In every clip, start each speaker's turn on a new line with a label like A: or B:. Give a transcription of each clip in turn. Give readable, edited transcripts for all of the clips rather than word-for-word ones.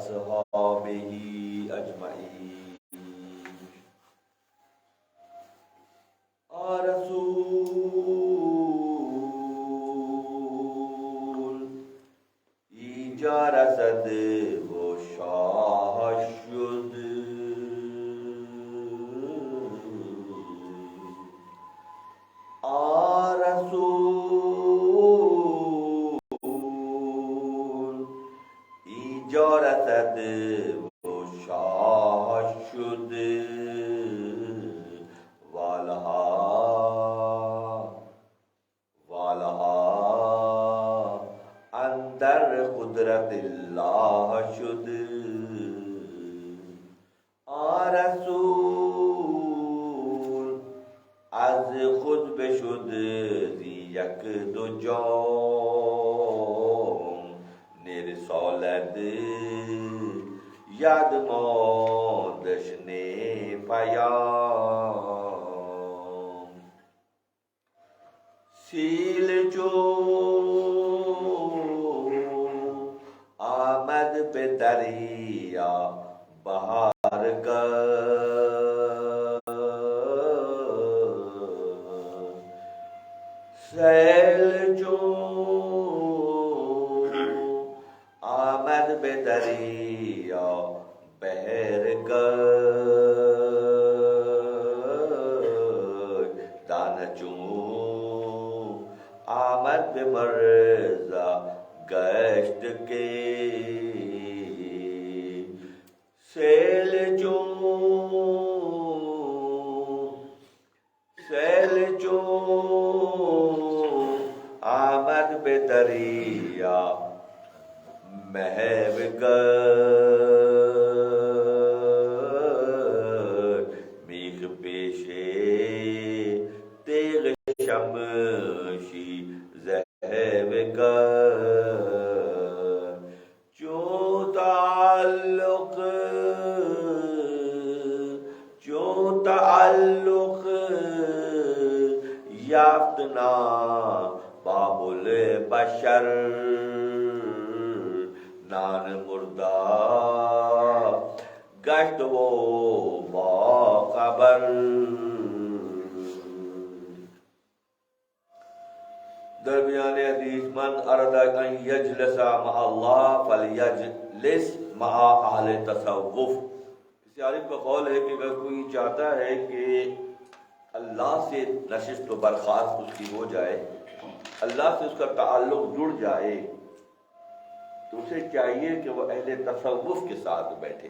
A: وأصحابه أجمعين. رسول اینجا رسد و شاه شد، رسول اینجا رسد و شاه شد، والها اندر قدرت الله شد. رسول از خود بشد یک دو جام، نرسالد یاد ماندش نه پیام. سیل جو آمد به دریا بهار گشت، سیل جو آمد به دریا بهر گشت، دانه چون آمد به مرزا گشت کے. سیل جو آمد به دریا محو گشت، میخ پیشے تیغ شمشی زہو گشت. چون تعلق یافت نا باب البشر، نان مردہ گشت وہ باخبر. درمیان حدیث من اراد ان یجلس مع اللہ فلیجلس مع اہل تصوف. کسی عالم کا قول ہے کہ اگر کوئی چاہتا ہے کہ اللہ سے نشست و برخاست اس کی ہو جائے، اللہ سے اس کا تعلق جڑ جائے، تو اسے چاہیے کہ وہ اہل تصوف کے ساتھ بیٹھے.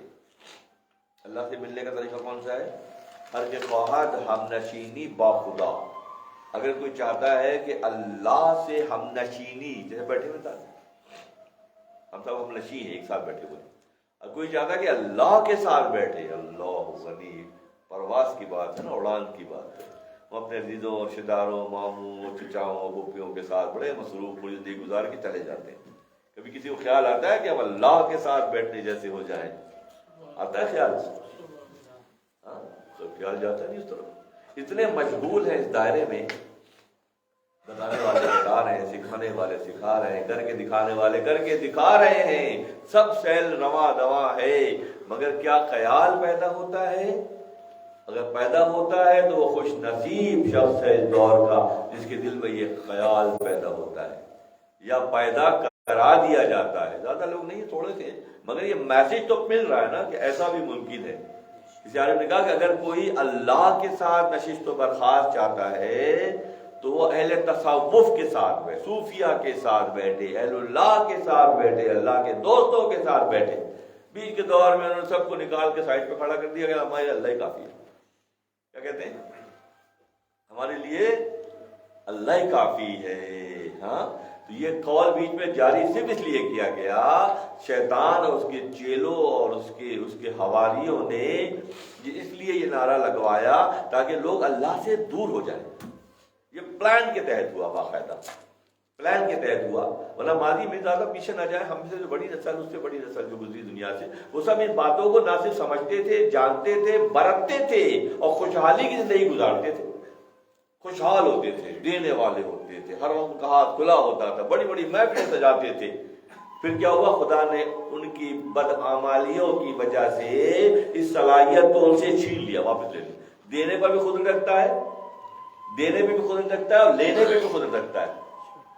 A: اللہ سے ملنے کا طریقہ کون سا ہے؟ ہر کے خواہد ہم نشینی با خدا. اگر کوئی چاہتا ہے کہ اللہ سے ہم نشینی، جیسے بیٹھے ہوئے تھا ہم سب ہم نشین ہیں ایک ساتھ بیٹھے ہوئے، اگر کوئی چاہتا ہے کہ اللہ کے ساتھ بیٹھے، اللہ غنی، پرواز کی بات ہے نا، اڑان کی بات ہے. وہ اپنے عزیزوں اور رشتے داروں، ماموں، چچاؤں، پھوپھیوں کے ساتھ بڑے مصروف پوری زندگی گزار کے چلے جاتے ہیں. کبھی کسی کو خیال آتا ہے کہ ہم اللہ کے ساتھ بیٹھنے جیسے ہو جائیں؟ آتا ہے خیال؟ ہاں، خیال جاتا ہے نہیں اس طرف. اتنے مشغول ہیں اس دائرے میں، بتانے والے بتا رہے ہیں، سکھانے والے سکھا رہے ہیں، کر کے دکھانے والے کر کے دکھا رہے ہیں، سب سیل رواں دواں ہے، مگر کیا خیال پیدا ہوتا ہے؟ اگر پیدا ہوتا ہے تو وہ خوش نصیب شخص ہے اس دور کا جس کے دل میں یہ خیال پیدا ہوتا ہے، یا پیدا کرا دیا جاتا ہے. زیادہ لوگ نہیں، تھوڑے سے، مگر یہ میسج تو مل رہا ہے نا کہ ایسا بھی ممکن ہے. کسی عالم نے کہا کہ اگر کوئی اللہ کے ساتھ نشست و برخاست چاہتا ہے تو وہ اہل تصوف کے ساتھ بیٹھے، صوفیہ کے ساتھ بیٹھے، اہل اللہ کے ساتھ بیٹھے، اللہ کے دوستوں کے ساتھ بیٹھے. بیچ کے دور میں انہوں نے سب کو نکال کے سائڈ پہ کھڑا کر دیا کہ ہمارے اللہ ہی کافی ہے. کیا کہتے ہیں؟ ہمارے لیے اللہ ہی کافی ہے. ہاں، تو یہ قول بیچ میں جاری صرف اس لیے کیا گیا، شیطان اور اس کے چیلوں اور اس کے حواریوں نے اس لیے یہ نعرہ لگوایا تاکہ لوگ اللہ سے دور ہو جائیں. یہ پلان کے تحت ہوا، باقاعدہ پلان کے تحت ہوا، ورنہ ماضی میں زیادہ پیچھے نہ جائے. ہم سے جو بڑی نسل، اس سے بڑی نسل جو گزری دنیا سے، وہ سب ان باتوں کو نہ صرف سمجھتے تھے، جانتے تھے، برتتے تھے اور خوشحالی کی زندگی گزارتے تھے. خوشحال ہوتے تھے، دینے والے ہوتے تھے، ہر وقت کا ہاتھ کھلا ہوتا تھا، بڑی بڑی محفلیں سجاتے تھے. پھر کیا ہوا؟ خدا نے ان کی بدعمالیوں کی وجہ سے اس صلاحیت کو ان سے چھین لیا، واپس لے لیا۔ دینے پر بھی خود رکھتا ہے، دینے پہ بھی خود رکھتا ہے، اور لینے پہ بھی خود رکھتا ہے۔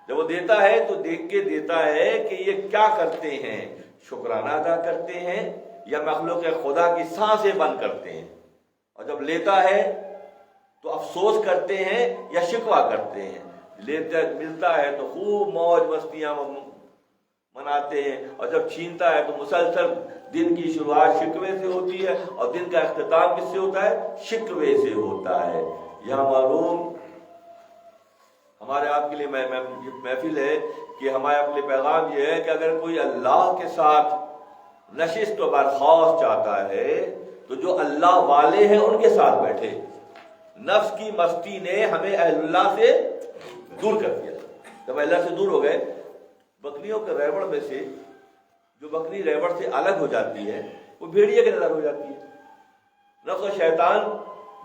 A: جب وہ دیتا ہے تو دیکھ کے دیتا ہے کہ یہ کیا کرتے ہیں، شکرانہ ادا کرتے ہیں یا مخلوق خدا کی سانسیں بند کرتے ہیں، اور جب لیتا ہے تو افسوس کرتے ہیں یا شکوہ کرتے ہیں۔ لیتا ملتا ہے تو خوب موج مستیاں مناتے ہیں، اور جب چھینتا ہے تو مسلسل دن کی شروعات شکوے سے ہوتی ہے اور دن کا اختتام کس سے ہوتا ہے؟ شکوے سے ہوتا ہے۔ یہاں معلوم ہمارے آپ کے لیے محفل ہے کہ ہمارے اپنے پیغام یہ ہے کہ اگر کوئی اللہ کے ساتھ نشست و برخاست چاہتا ہے تو جو اللہ والے ہیں ان کے ساتھ بیٹھے۔ نفس کی مستی نے ہمیں اہل اللہ سے دور کر دیا۔ جب اللہ سے دور ہو گئے، بکریوں کے ریوڑ میں سے جو بکری ریوڑ سے الگ ہو جاتی ہے وہ بھیڑیے کے نظر ہو جاتی ہے۔ نفس و شیطان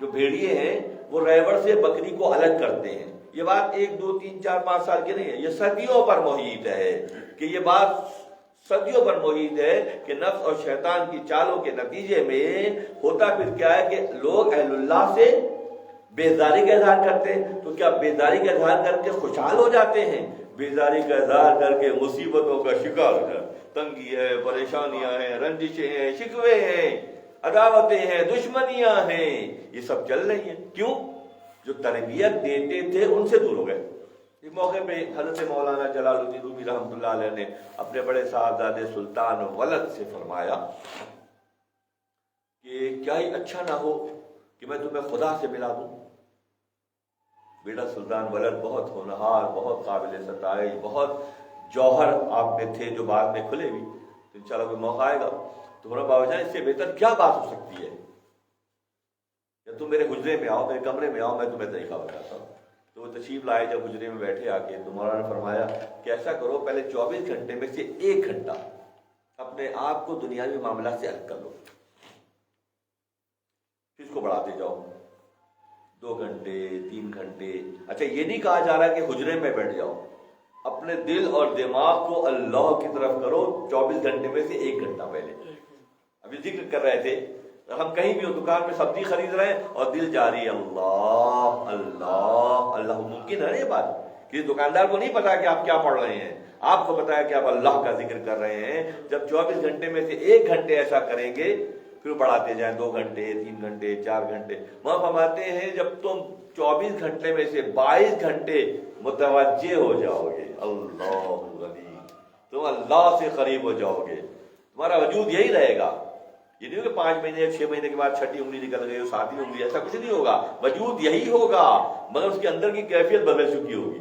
A: جو بھیڑیے ہیں وہ ریوڑ سے بکری کو الگ کرتے ہیں۔ یہ بات 1 2 3 4 5 سال کی نہیں ہے، یہ صدیوں پر محیط ہے، کہ یہ بات صدیوں پر محیط ہے کہ نفس اور شیطان کی چالوں کے نتیجے میں ہوتا پھر کیا ہے کہ لوگ اہل اللہ سے بیزاری کا اظہار کرتے ہیں، تو کیا بیزاری کا اظہار کر کے خوشحال ہو جاتے ہیں؟ بیزاری کا اظہار کر کے مصیبتوں کا شکار ہو جاتے ہیں۔ تنگی ہے، پریشانیاں ہیں، رنجشیں ہیں، شکوے ہیں، عداوتیں ہیں، دشمنیاں ہیں، یہ سب چل رہی ہیں۔ کیوں؟ جو تربیت دیتے تھے ان سے دور ہو گئے۔ اس موقع پہ حضرت مولانا جلال الدین رومی رحمۃ اللہ علیہ نے اپنے بڑے صاحبزادے سلطان ولد سے فرمایا کہ کیا ہی اچھا نہ ہو کہ میں تمہیں خدا سے ملا دوں۔ بیٹا سلطان ولد بہت ہونہار، بہت قابل ستائش، بہت جوہر آپ میں تھے جو بعد میں کھلے بھی، تو انشاءاللہ کوئی موقع آئے گا تو بابا جان اس سے بہتر کیا بات ہو سکتی ہے، یا تم میرے حجرے میں آؤ، میرے کمرے میں آؤ، میں تمہیں طریقہ بتاتا ہوں۔ تو وہ تشریف لائے، جب حجرے میں بیٹھے آ کے تو مولانا نے فرمایا کہ ایسا کرو، پہلے 24 گھنٹے میں سے 1 گھنٹہ اپنے آپ کو دنیاوی معاملات سے الگ کر لو، پھر اس کو بڑھاتے جاؤ، 2 گھنٹے 3 گھنٹے۔ اچھا یہ نہیں کہا جا رہا کہ حجرے میں بیٹھ جاؤ، اپنے دل اور دماغ کو اللہ کی طرف کرو 24 گھنٹے میں سے 1 گھنٹہ پہلے۔ ابھی ذکر کر رہے تھے ہم کہیں بھی ہو، دکان میں سبزی خرید رہے ہیں اور دل جاری ہے اللہ اللہ اللہ۔ ممکن ہے نا یہ بات؟ کسی دکاندار کو نہیں پتا کہ آپ کیا پڑھ رہے ہیں، آپ کو پتا ہے کہ آپ اللہ کا ذکر کر رہے ہیں۔ جب 24 گھنٹے میں سے 1 گھنٹے ایسا کریں گے پھر بڑھاتے جائیں، 2 گھنٹے 3 گھنٹے 4 گھنٹے۔ وہاں فرماتے ہیں جب تم 24 گھنٹے میں سے 22 گھنٹے متوجہ ہو جاؤ گے، اللہ غنی، تم اللہ سے قریب ہو جاؤ گے، تمہارا وجود یہی رہے گا۔ یہ نہیں ہو کہ 5 مہینے 6 مہینے کے بعد 6ٹھی انگلی نکل گئی اور 7ویں انگلی، ایسا کچھ نہیں ہوگا، وجود یہی ہوگا، مگر اس کے اندر کی کیفیت بدل چکی ہوگی۔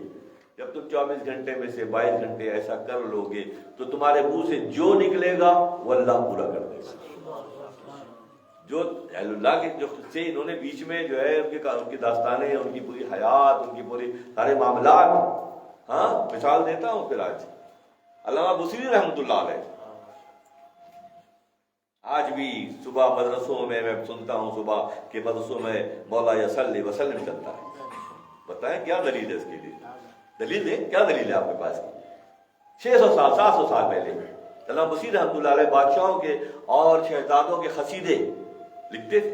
A: جب تم 24 گھنٹے میں سے 22 گھنٹے ایسا کر لو گے تو تمہارے منہ سے جو نکلے گا وہ اللہ پورا کر دے گا۔ جو اہل اللہ کے جو قصے انہوں نے بیچ میں جو ہے ان کی داستانیں، ان کی پوری حیات، ان کی پوری سارے معاملات، ہاں مثال دیتا ہوں پھر آج علامہ بصری رحمۃ اللہ علیہ، آج بھی صبح مدرسوں میں سنتا ہوں صبح کہ مدرسوں میں مولا یصلی وسلم چلتا ہے۔ بتائیں کیا دلیل ہے اس کے لیے؟ دلیل ہے کیا؟ دلیل ہے آپ کے پاس کی؟ 600 سال 700 سال پہلے علامہ بصری رحمۃ اللہ علیہ بادشاہوں کے اور شہزادوں کے قصیدے لکھتے تھے،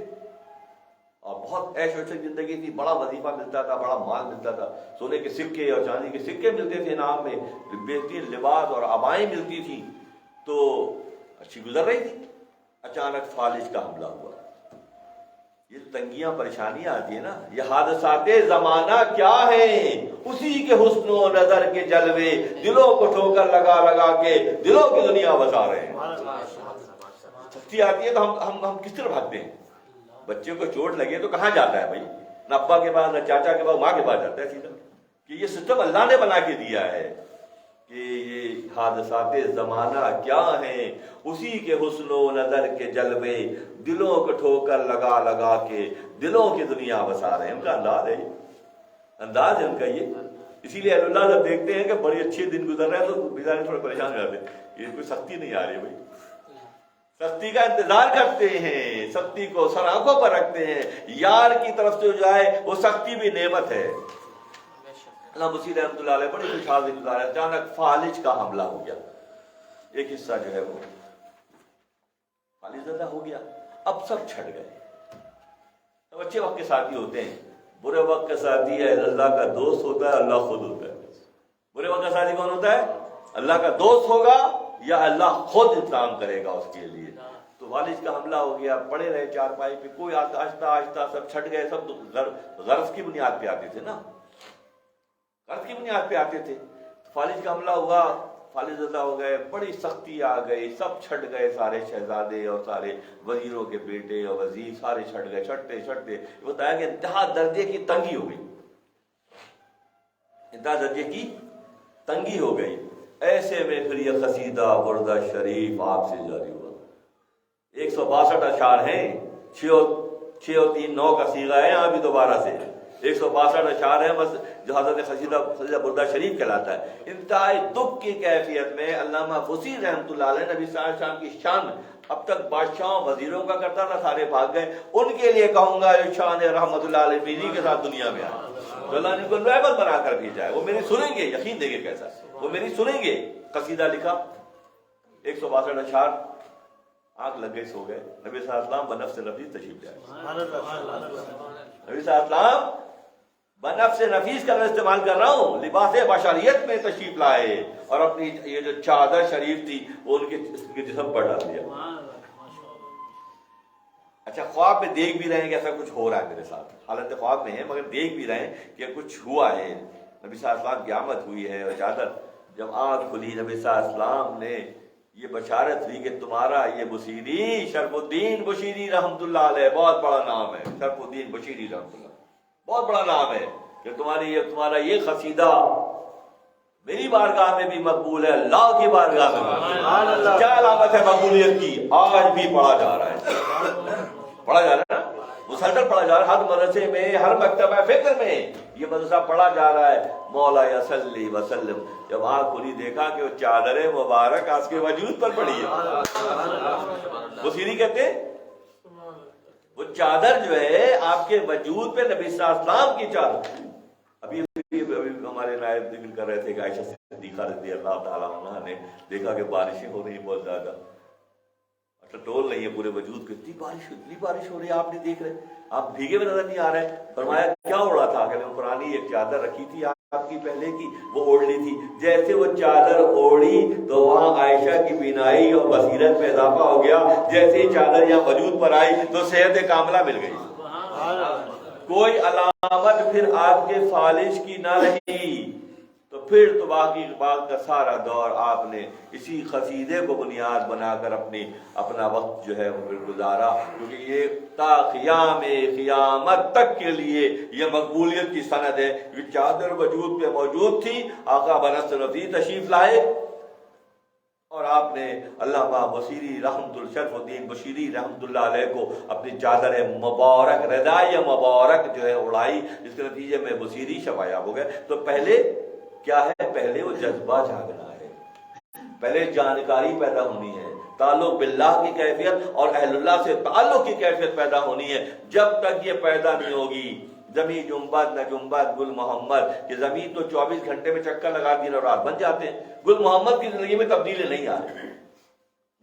A: اور بہت عیش و عشرت زندگی تھی، بڑا وظیفہ ملتا تھا، بڑا مال ملتا تھا، سونے کے سکے اور چاندی کے سکے ملتے تھے انعام میں، بہترین لباس اور عبائیں ملتی تھیں، تو اچھی گزر رہی تھی۔ اچانک فالج کا حملہ ہوا۔ یہ تنگیاں پریشانیاں آتی ہیں نا، یہ حادثات زمانہ کیا ہیں؟ اسی کے حسن و نظر کے جلوے دلوں کو ٹھوکر لگا لگا کے دلوں کی دنیا بسا رہے ہیں۔ سستی آتی ہے تو ہم کس طرح بھاگتے ہیں؟ بچے کو چوٹ لگے تو کہاں جاتا ہے بھائی؟ نہ ابا کے پاس، نہ چاچا کے پاس، ماں کے پاس جاتا ہے سیدھا۔ کہ یہ سسٹم اللہ نے بنا کے دیا ہے کہ یہ حادثات زمانہ کیا ہیں؟ اسی کے حسن و نظر کے جلوے دلوں کو ٹھوکر لگا لگا کے دلوں کی دنیا بسا رہے ہیں۔ ان کا انداز ہے، انداز ہے ان کا یہ۔ اسی لیے اللہ جب دیکھتے ہیں کہ بڑے اچھے دن گزر رہے ہیں تو بیچارے تھوڑے پریشان ہو جاتے ہیں، یہ کوئی سختی نہیں آ رہی بھائی، سختی کا انتظار کرتے ہیں، سختی کو سر آنکھوں پر رکھتے ہیں۔ یار کی طرف سے جو آئے وہ سختی بھی نعمت ہے۔ علامہ بصری رحمۃ اللہ علیہ بڑی خوشحال دن گزارے، اچانک فالج کا حملہ ہو گیا۔ ایک حصہ جو ہے وہ خالی زدہ ہو گیا. اب سب چھٹ گئے. اب اچھے وقت کے ساتھی ہوتے ہیں, برے وقت کا ساتھی ہے اللہ کا دوست ہوتا ہے, اللہ خود ہوتا ہے. برے وقت کا ساتھی کون ہوتا ہے؟ اللہ کا دوست ہوگا یا اللہ خود انتظام کرے گا اس کے لیے. تو والد کا حملہ ہو گیا, پڑے رہے چارپائی پہ, کوئی آہستہ آہستہ سب چھٹ گئے. سب غرض کی بنیاد پہ آتے تھے نا, غرض کی بنیاد پہ آتے تھے. فالج کا حملہ ہوا, فالج زدہ ہو گئے, بڑی سختی آ گئی, سب چھٹ گئے. سارے شہزادے اور سارے وزیروں کے بیٹے اور وزیر سارے چھٹ گئے. چھٹتے بتایا کہ انتہا درجے کی تنگی ہو گئی, انتہا درجے کی تنگی ہو گئی. ایسے میں پھر یہ قصیدہ بردہ شریف آپ سے جاری ہوا. 162 اشعار ہیں, 6 اور 3 9 کا صیغہ ہے یہاں بھی دوبارہ سے. 162 اشعار ہیں بس جو حضرت قصیدہ بردہ شریف کہلاتا ہے. انتہائی دکھ کی کیفیت میں علامہ وسیع رحمۃ اللہ علیہ نبی صلی اللہ علیہ وسلم کی شان اب تک بادشاہوں وزیروں کا کرتا تھا, سارے بھاگ گئے. ان کے لیے کہوں گا جو شان رحمۃ اللہ علیہ کے ساتھ دنیا میں آئے, تو اللہ نے ان کو رحمت بنا کر بھیجا ہے. وہ میری سنیں گے, یقین دیں گے کیسا, وہ میری سنیں گے. قصیدہ لکھا 162 اشعار, آنکھ لگ گئی, سو گئے. نبی صلی اللہ علیہ وسلم بنفس نفیس تشریف لائے. نبی صلی اللہ علیہ وسلم بنفس نفیس کا میں استعمال کر رہا ہوں, لباس بشریت میں تشریف لائے اور اپنی یہ جو چادر شریف تھی وہ ان کے جسم پر ڈال دیا. اچھا, خواب میں دیکھ بھی رہے ہیں کہ ایسا کچھ ہو رہا ہے میرے ساتھ, حالت خواب میں ہے مگر دیکھ بھی رہے ہیں کہ کچھ ہوا ہے. نبی صلی اللہ علیہ وسلم کی آمد ہوئی ہے اور چادر جب آنکھ کھلی, نبی صلی اللہ علیہ وسلم نے یہ بشارت ہوئی کہ تمہارا یہ بصیری شرف الدین بشیری رحمۃ اللہ علیہ, بہت بڑا نام ہے, شرف الدین بشیری رحمۃ اللہ, بہت بڑا نام ہے کہ تمہارا یہ قصیدہ میری بارگاہ میں بھی مقبول ہے, اللہ کی بارگاہ میں. کیا علامت ہے مقبولیت کی؟ آج بھی پڑھا جا رہا ہے, پڑھا جا رہا ہے نا, مسلسل پڑھا جا رہا ہے. ہر مدرسے میں, ہر مکتبہ فکر میں یہ مدرسہ پڑھا جا رہا ہے. مولا صلی وسلم. جب آنکھ کھلی دیکھا کہ وہ چادر مبارک آپ کے وجود پر پڑی ہے. بصیری کہتے ہیں وہ چادر جو ہے آپ کے وجود پہ, نبی صلی اللہ علیہ وسلم کی چادر. ابھی ہمارے نائب ذکر کر رہے تھے کہ عائشہ صدیقہ رضی اللہ تعالیٰ عنہ نے دیکھا کہ بارشیں ہو رہی ہیں بہت زیادہ, ٹول نہیں ہے پورے وجود کو, اتنی بارش ہو رہی ہے, آپ نہیں دیکھ رہے, آپ بھیگے ہوئے نظر نہیں آ رہے. فرمایا کیا اڑا تھا؟ کہ پرانی ایک چادر رکھی تھی آپ کی پہلے کی, وہ اوڑھ لی تھی. جیسے وہ چادر اوڑھی تو وہاں عائشہ کی بینائی اور بصیرت میں اضافہ ہو گیا. جیسے ہی چادر یہاں وجود پر آئی تو صحت کاملہ مل گئی. کوئی علامت پھر آپ کے فالج کی نہ رہی. تو پھر تو باقی بات کا سارا دور آپ نے اسی قصیدے کو بنیاد بنا کر اپنا وقت جو ہے وہ گزارا, کیونکہ یہ تا قیام قیامت تک کے لیے یہ مقبولیت کی سند ہے. یہ چادر وجود پہ موجود تھی, آقا بنفس نفیس تشریف لائے اور آپ نے علامہ بصیری شرف الدین بشیری رحمۃ اللہ علیہ کو اپنی چادر مبارک, ردائے مبارک جو ہے اڑائی, جس کے نتیجے میں بصیری شفایاب ہو گئے. تو پہلے کیا ہے؟ پہلے وہ جذبہ جاگنا ہے, پہلے جانکاری پیدا ہونی ہے, تعلق باللہ کی کیفیت اور اہل اللہ سے تعلق کی کیفیت پیدا ہونی ہے. جب تک یہ پیدا نہیں ہوگی, زمین جنبت نہ جنبت گل محمد, کہ زمین تو 24 گھنٹے میں چکر لگا دن اور رات بن جاتے ہیں, گل محمد کی زندگی میں تبدیلی نہیں آ رہی.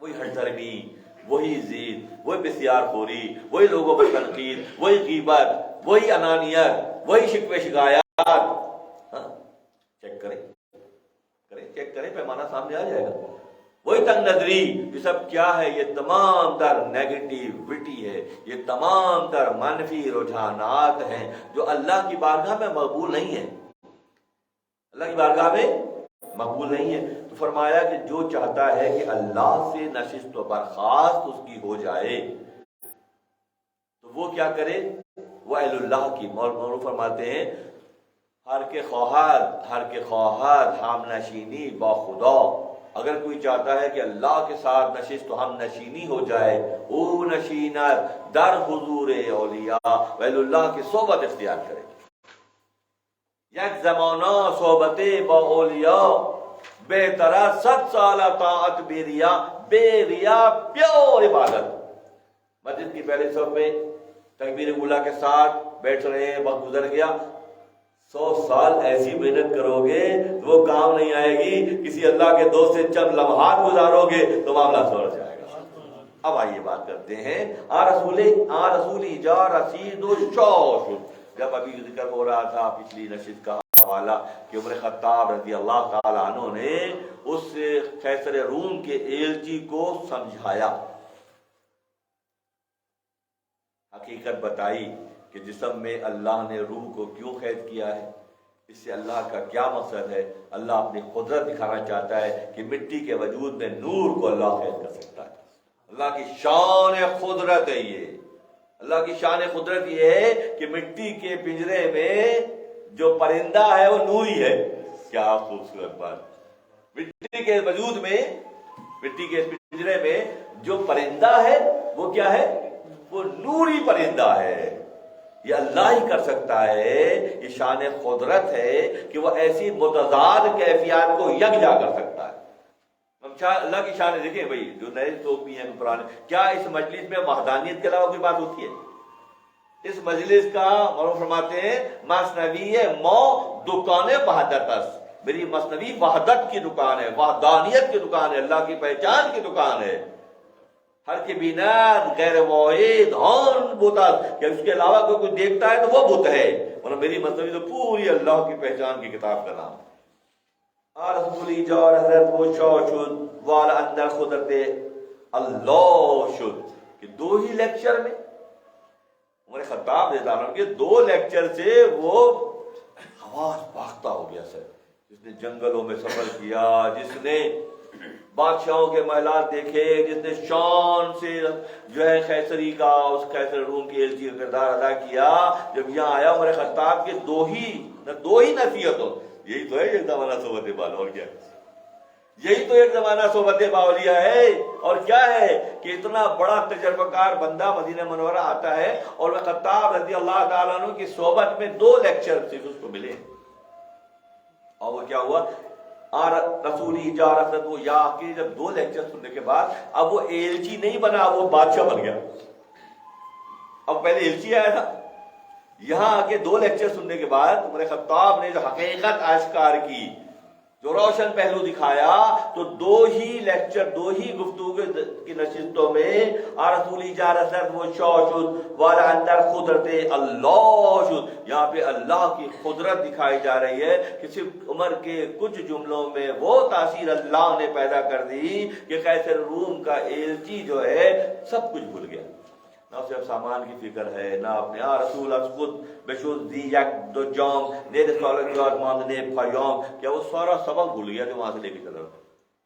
A: وہی ہٹ درمی, وہی ضد, وہی بسیار خوری, وہی لوگوں پر تنقید, وہی غیبت, وہی انانیت, وہی شکوے شکایات. چیک کریں پیمانہ سامنے آ جائے گا. وہی تنگ نظری, یہ سب کیا ہے؟ یہ تمام تر نیگیٹیوٹی ہے, یہ تمام تر منفی رجحانات ہیں جو اللہ کی بارگاہ میں مقبول نہیں ہے, اللہ کی بارگاہ میں مقبول نہیں ہے. تو فرمایا کہ جو چاہتا ہے کہ اللہ سے نشست و برخاست اس کی ہو جائے تو وہ کیا کرے؟ وہ اہل اللہ کی مولانا فرماتے ہیں ہر کے خواہد ہم نشینی با خدا. اگر کوئی چاہتا ہے کہ اللہ کے ساتھ نشست و ہم نشینی ہو جائے, او نشینت در حضور اولیاء, اہل اللہ کی صحبت اختیار کرے. یک زمانہ صحبت با اولیاء بہترا 100 سالہ طاعت بے ریا, بے ریا پیور عبادت. مسجد کی پہلے صف میں تکبیر اولیٰ کے ساتھ بیٹھ رہے ہیں, وقت گزر گیا, 100 سال ایسی محنت کرو گے تو وہ کام نہیں آئے گی. کسی اللہ کے دوست سے چند لمحات گزارو گے تو معاملہ سمجھ جائے گا. اب آئیے بات کرتے ہیں رسولی جا رسید و شوش. جب ابھی ذکر ہو رہا تھا پچھلی نشست کا حوالہ کہ عمر خطاب رضی اللہ تعالی عنہ نے اس قیصر روم کے ایلچی کو سمجھایا، حقیقت بتائی کہ جسم میں اللہ نے روح کو کیوں قید کیا ہے، اس سے اللہ کا کیا مقصد ہے. اللہ اپنی قدرت دکھانا چاہتا ہے کہ مٹی کے وجود میں نور کو اللہ قید کر سکتا ہے. اللہ کی شان قدرت ہے یہ. اللہ کی شان قدرت یہ ہے کہ مٹی کے پنجرے میں جو پرندہ ہے وہ نوری ہے. کیا خوبصورت بات. مٹی کے وجود میں، مٹی کے پنجرے میں جو پرندہ ہے وہ کیا ہے؟ وہ نوری پرندہ ہے. یہ اللہ ہی کر سکتا ہے. یہ شان قدرت ہے کہ وہ ایسی متضاد کیفیات کو یکجا کر سکتا ہے. اللہ کی شان ہے. دیکھیں بھائی جو نئے لوگ بھی ہیں پرانے، کیا اس مجلس میں وحدانیت کے علاوہ کوئی بات ہوتی ہے؟ اس مجلس کا معروف فرماتے ہیں مثنوی مو دکان وحدت است. میری مثنوی وحدت کی دکان ہے، وحدانیت کی دکان ہے، اللہ کی پہچان کی دکان ہے. ہر کے بینات غیر واحد ہون بوتا کہ اس کے علاوہ کوئی کچھ دیکھتا ہے تو وہ بت ہے، ورنہ میری مثنوی تو پوری اللہ کی پہچان کی کتاب کا نام. رسولی جا حضرت وہ شو شد والا اندر قدرت اللہ شد. کہ 2 ہی لیکچر میں عمر خطاب رضی اللہ عنہ کے 2 لیکچر سے وہ حواس باختہ ہو گیا. سر جس نے جنگلوں میں سفر کیا، جس نے بادشاہوں کے محلات دیکھے، جس نے شان سے جو ہے قیصری کا، اس قیصر روم کی ایلچی کا کردار ادا کیا، جب یہاں آیا عمر خطاب کے 2 ہی نصیحتوں. یہی تو ہے ایک زمانہ صحبت باول. اور کیا؟ یہی تو ایک زمانہ صحبت باولیہ ہے. اور کیا ہے کہ اتنا بڑا تجربہ کار بندہ مدینہ منورہ آتا ہے اور وہ خطاب رضی اللہ تعالیٰ عنہ کی صحبت میں 2 لیکچر صرف اس کو ملے. اور وہ کیا ہوا؟ رسولی جا رسد وہ یا کہ جب 2 لیکچر سننے کے بعد اب وہ ایلچی نہیں بنا، وہ بادشاہ بن گیا. اب پہلے ایلچی آیا تھا، یہاں آ کے 2 لیکچر سننے کے بعد عمر خطاب نے جو حقیقت آشکار کی، جو روشن پہلو دکھایا، تو 2 ہی لیکچر، 2 ہی گفتگو کی نشستوں میں رسولی جا رسد وہ شو شد والا اندر قدرت اللہ شد. یہاں پہ اللہ کی قدرت دکھائی جا رہی ہے کہ صرف عمر کے کچھ جملوں میں وہ تاثیر اللہ نے پیدا کر دی کہ قیصر روم کا ایلچی جو ہے سب کچھ بھول گیا. نہ صرف سامان کی فکر ہے، نہ اپنے رسول از خود بشود دی یک دو جام نید سالت یاد ماندنے پیام. کیا وہ سارا سبق بھول گیا جو وہاں سے لے کے چلا؟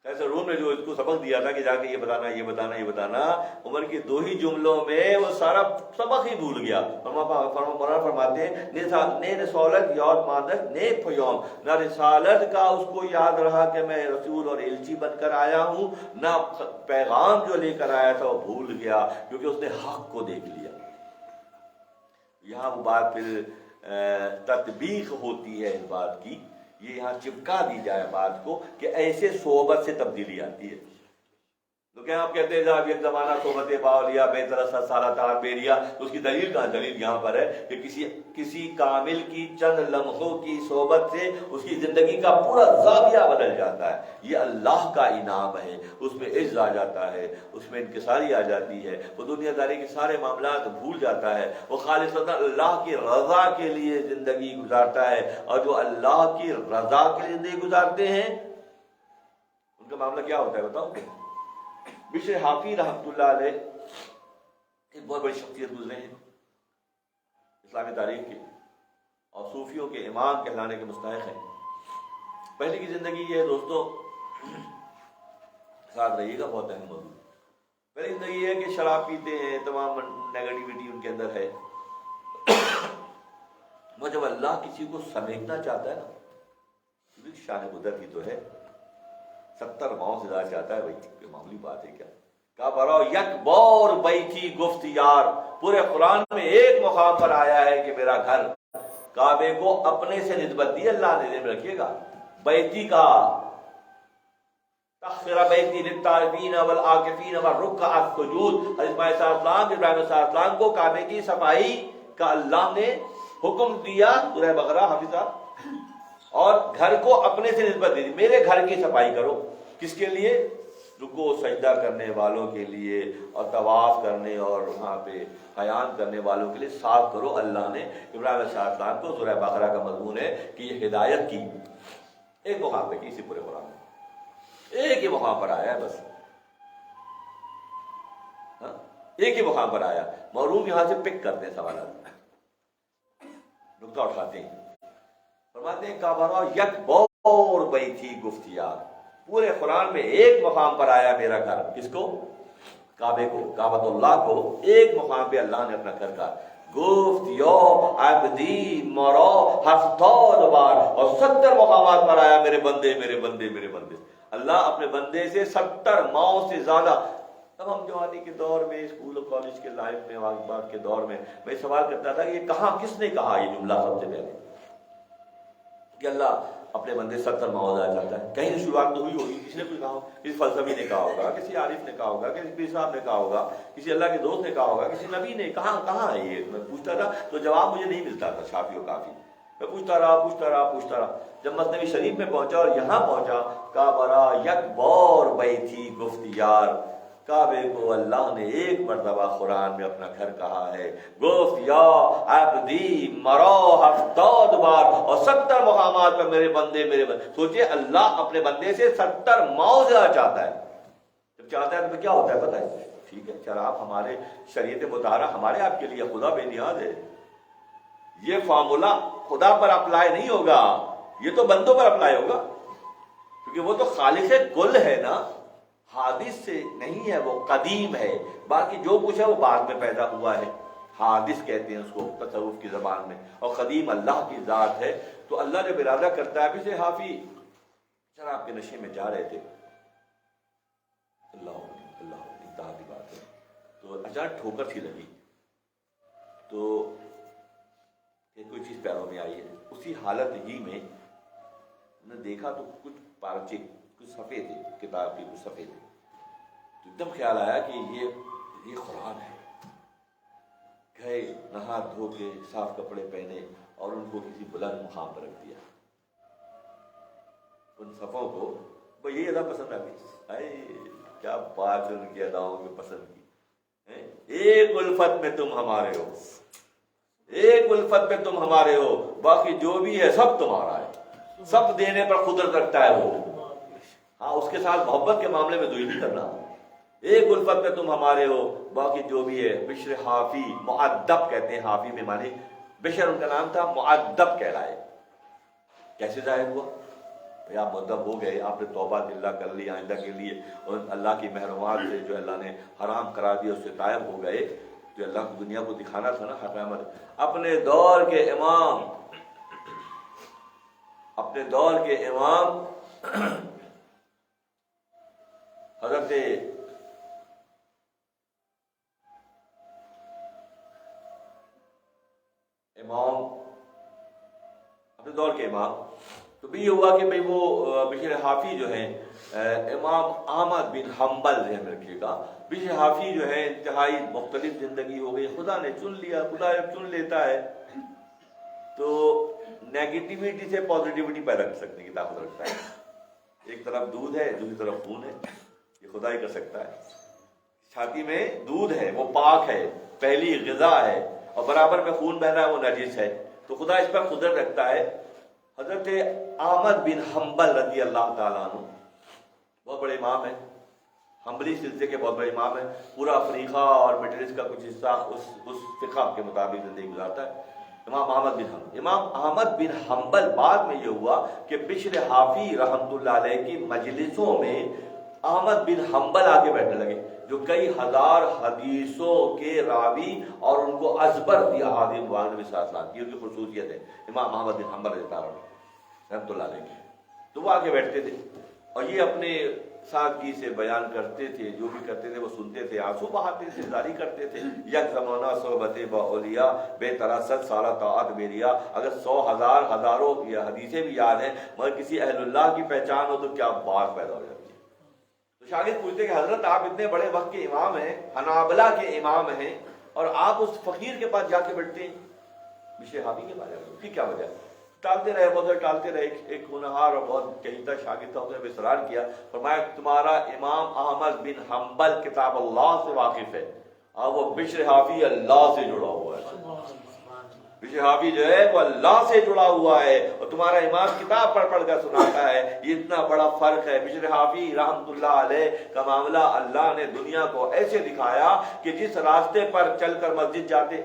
A: قیصر روم نے جو اس کو سبق دیا تھا کہ جا کے یہ بتانا یہ بتانا یہ بتانا، عمر کی 2 ہی جملوں میں وہ سارا سبق ہی بھول گیا. مولانا فرماتے ہیں نے رسالت یاد ماندت نے پیام. نہ رسالت کا اس کو یاد رہا کہ میں رسول اور ایلچی بن کر آیا ہوں، نہ پیغام جو لے کر آیا تھا وہ بھول گیا کیونکہ اس نے حق کو دیکھ لیا. یہاں وہ بات پھر تطبیق ہوتی ہے اس بات کی، یہ یہاں چپکا دی جائے بات کو کہ ایسے صحبت سے تبدیلی آتی ہے. تو کیا آپ کہتے ہیں جب ایک زمانہ صحبت باولیا بہتر 7 سالہ تار بیریا، تو اس کی دلیل کہاں؟ دلیل یہاں پر ہے کہ کسی کامل کی چند لمحوں کی صحبت سے اس کی زندگی کا پورا زاویہ بدل جاتا ہے. یہ اللہ کا انعام ہے. اس میں عز آ جاتا ہے، اس میں انکساری آ جاتی ہے، وہ دنیا داری کے سارے معاملات بھول جاتا ہے، وہ خالصتاً اللہ کی رضا کے لیے زندگی گزارتا ہے. اور جو اللہ کی رضا کے لیے زندگی گزارتے ہیں ان کا معاملہ کیا ہوتا ہے بتاؤ؟ بشر حافی رحمۃ اللہ علیہ ایک بہت بڑی شخصیت گزرے ہیں اسلامی تاریخ کی، اور صوفیوں کے امام کہلانے کے مستحق ہیں. پہلے کی زندگی یہ ہے دوستو، ساتھ رہیے گا، بہت اہم موضوع. پہلی زندگی یہ ہے کہ شراب پیتے ہیں، تمام نیگیٹیوٹی ان کے اندر ہے. وہ جب اللہ کسی کو سمیٹنا چاہتا ہے نا، شان قدرت ہی تو ہے. 70 ماؤں سے زیادہ چاہتا ہے بھائی، کوئی معمولی بات ہے کیا؟ کہا براؤ یک بار بیٹھی گفت یار. پورے قرآن میں ایک مقام پر آیا ہے کہ میرا گھر، کعبے کو اپنے سے نسبت دی اللہ نے. ذہن رکھیے گا، بیتی کا تخر بیتی للطائفین والعاکفین والرکع السجود. حضرت ابراہیم علیہ السلام کو کعبے کی صفائی کا اللہ نے حکم دیا سورہ بقرہ حافظ صاحب، اور گھر کو اپنے سے نسبت دے دی، میرے گھر کی صفائی کرو. کس کے لیے؟ رکوع سجدہ کرنے والوں کے لیے، اور طواف کرنے اور وہاں پہ قیام کرنے والوں کے لیے صاف کرو. اللہ نے ابراہیم علیہ السلام کو، سورہ بقرہ کا مضمون ہے کہ یہ ہدایت کی ایک مقام پہ کی، اسی پورے قرآن میں ایک ہی مقام پر آیا ہے بس، ایک ہی مقام پر آیا. معروف یہاں سے پک کرتے ہیں سوالات، نقطہ اٹھاتے ہیں، فرماتے ہیں کعبہ یک بور بئی تھی گفتیار. پورے قرآن میں ایک مقام پر آیا میرا گھر. کس کو؟ کعبے کو، کعبۃ اللہ کو. ایک مقام پہ اللہ نے اپنا گھر کہا، گفت یا عبدی مرا 70 بار، اور 70 مقامات پر آیا میرے بندے میرے بندے میرے بندے. اللہ اپنے بندے سے 70 ماؤں سے زیادہ. تب ہم جوانی کے دور میں، اسکول اور کالج کے لائف میں، واقعات کے دور میں سوال کرتا تھا کہ یہ کہاں، کس نے کہا یہ جملہ سب سے پہلے کہ اللہ اپنے بندے 70 ماؤں آ جاتا ہے؟ کہیں شروعات تو ہوئی ہوگی، کسی نے کوئی کہا ہوگا، کسی فلسفی نے کہا ہوگا، کسی عارف نے کہا ہوگا، کسی پیر صاحب نے کہا ہوگا، کسی اللہ کے دوست نے کہا ہوگا، کسی نبی نے. کہاں ہے یہ؟ میں پوچھتا تھا تو جواب مجھے نہیں ملتا تھا شافی و کافی. میں پوچھتا رہا. جب مثنوی شریف میں پہنچا اور یہاں پہنچا، کعبہ یک بور بئی تھی گفتیار. کعبے کو اللہ نے ایک مرتبہ قرآن میں اپنا گھر کہا ہے. گفت یا عبدی مرا 70 بار، اور 70 مقامات پر میرے بندے میرے بندے. سوچئے اللہ اپنے بندے سے 70 ماؤں زیادہ چاہتا ہے. جب چاہتا ہے تو کیا ہوتا ہے پتہ ہے؟ ٹھیک ہے چل آپ ہمارے شریعت مطہرہ ہمارے آپ کے لیے خدا بے نیاز ہے. یہ فارمولا خدا پر اپلائی نہیں ہوگا، یہ تو بندوں پر اپلائی ہوگا، کیونکہ وہ تو خالق کل ہے نا، حادث سے نہیں ہے، وہ قدیم ہے. باقی جو کچھ ہے وہ بعد میں پیدا ہوا ہے. حادث کہتے ہیں اس کو تصوف کی زبان میں، اور قدیم اللہ کی ذات ہے. تو اللہ جب ارادہ کرتا ہے، ابھی سے حافی شراب کے نشے میں جا رہے تھے، اللہ انتہا کی بات ہے، تو اچانک ٹھوکر سی لگی، تو کوئی چیز پیروں میں آئی ہے. اسی حالت ہی میں نے دیکھا تو کچھ پارچے، کچھ صفحے تھے، کتاب کے کچھ صفحے تھے. تو ایک دم خیال آیا کہ یہ قرآن ہے. گئے، نہا دھو کے صاف کپڑے پہنے اور ان کو کسی بلند مقام پر رکھ دیا. ان صفوں کو یہی ادا پسند آ گئی. کیا بات ان کی اداؤں میں پسند کی. ایک الفت میں تم ہمارے ہو، ایک الفت میں تم ہمارے ہو، باقی جو بھی ہے سب تمہارا ہے. سب دینے پر قدرت رکھتا ہے وہ. ہاں اس کے ساتھ محبت کے معاملے میں دوئی نہیں کرنا. ایک الفت میں تم ہمارے ہو، باقی جو بھی ہے. بشر حافی، مؤدب کہتے ہیں حافی میں، مانے بشر ان کا نام تھا، مؤدب کہلائے. کیسے ظاہر ہوا؟ بھئی آپ مؤدب ہو گئے، آپ نے توبہ اللہ کر لی آئندہ کے لیے، اور اللہ کی محرمات سے جو اللہ نے حرام کرا دیا اس سے طائب ہو گئے. جو اللہ کو دنیا کو دکھانا تھا نا قیامت. اپنے دور کے امام حضرت اپنے دور کے امام، تو بھی یہ ہوا کہ بھئی وہ بشر حافی جو ہیں، امام احمد بن حنبل ذہن میں رکھیے گا. بشر حافی جو ہے انتہائی مختلف زندگی ہو گئی، خدا نے چن لیا. خدا جب چن لیتا ہے تو نیگیٹیوٹی سے پازیٹیوٹی پیدا کر سکنے کی طاقت رکھتا ہے. ایک طرف دودھ ہے، دوسری طرف خون ہے، یہ خدا ہی کر سکتا ہے. چھاتی میں دودھ ہے، وہ پاک ہے، پہلی غذا ہے، اور برابر میں خون بہ رہا ہے، وہ نجس ہے. تو خدا اس پر قدرت رکھتا ہے. حضرت احمد بن حنبل رضی اللہ تعالیٰ عنہ بہت بڑے امام ہیں، حنبلی سلسلے کے بہت بڑے امام ہیں. پورا افریقہ اور مڈل ایسٹ کا کچھ حصہ اس فقہ کے مطابق زندگی گزارتا ہے. امام احمد بن حنبل بعد میں یہ ہوا کہ بشر حافی رحمۃ اللہ علیہ کی مجلسوں میں احمد بن حنبل آگے بیٹھنے لگے، جو کئی ہزار حدیثوں کے راوی اور ان کو ازبر دیا حدیث نبی صلی اللہ علیہ وسلم کی. ان کی خصوصیت ہے امام احمد بن حنبل رحمۃ اللہ علیہ کی. تو وہ آگے بیٹھتے تھے اور یہ اپنے سادگی سے بیان کرتے تھے، جو بھی کرتے تھے وہ سنتے تھے، آنسو بہاتے تھے، زاری کرتے تھے. یک زمانہ صحبت باولیاء، بے تراست سالہ طاعت بیریا. اگر 100,000 ہزاروں کی حدیثیں بھی یاد ہیں مگر کسی اہل اللہ کی پہچان ہو تو کیا بات پیدا ہو جاتی ہے. تو شاگرد پوچھتے کہ حضرت آپ اتنے بڑے وقت کے امام ہیں، حنابلہ کے امام ہیں، اور آپ اس فقیر کے پاس جا کے بیٹھتے ہیں. بشر حافی کے بارے میں، پھر کیا وجہ؟ ٹالتے رہے، بہت ٹالتے رہے. ایک ہونہار اور بہت کہیتا شاگرد تھا، اس نے اصرار کیا، فرمایا تمہارا امام احمد بن حنبل کتاب اللہ سے واقف ہے اور وہ بشر حافی اللہ سے جڑا ہوا ہے. بشر حافی جو ہے وہ اللہ سے جڑا ہوا ہے اور تمہارا امام کتاب پڑھ پڑھ کر سناتا ہے. یہ اتنا بڑا فرق ہے. بشر حافی رحمت اللہ علیہ کا معاملہ اللہ نے دنیا کو ایسے دکھایا کہ جس راستے پر چل کر مسجد جاتے،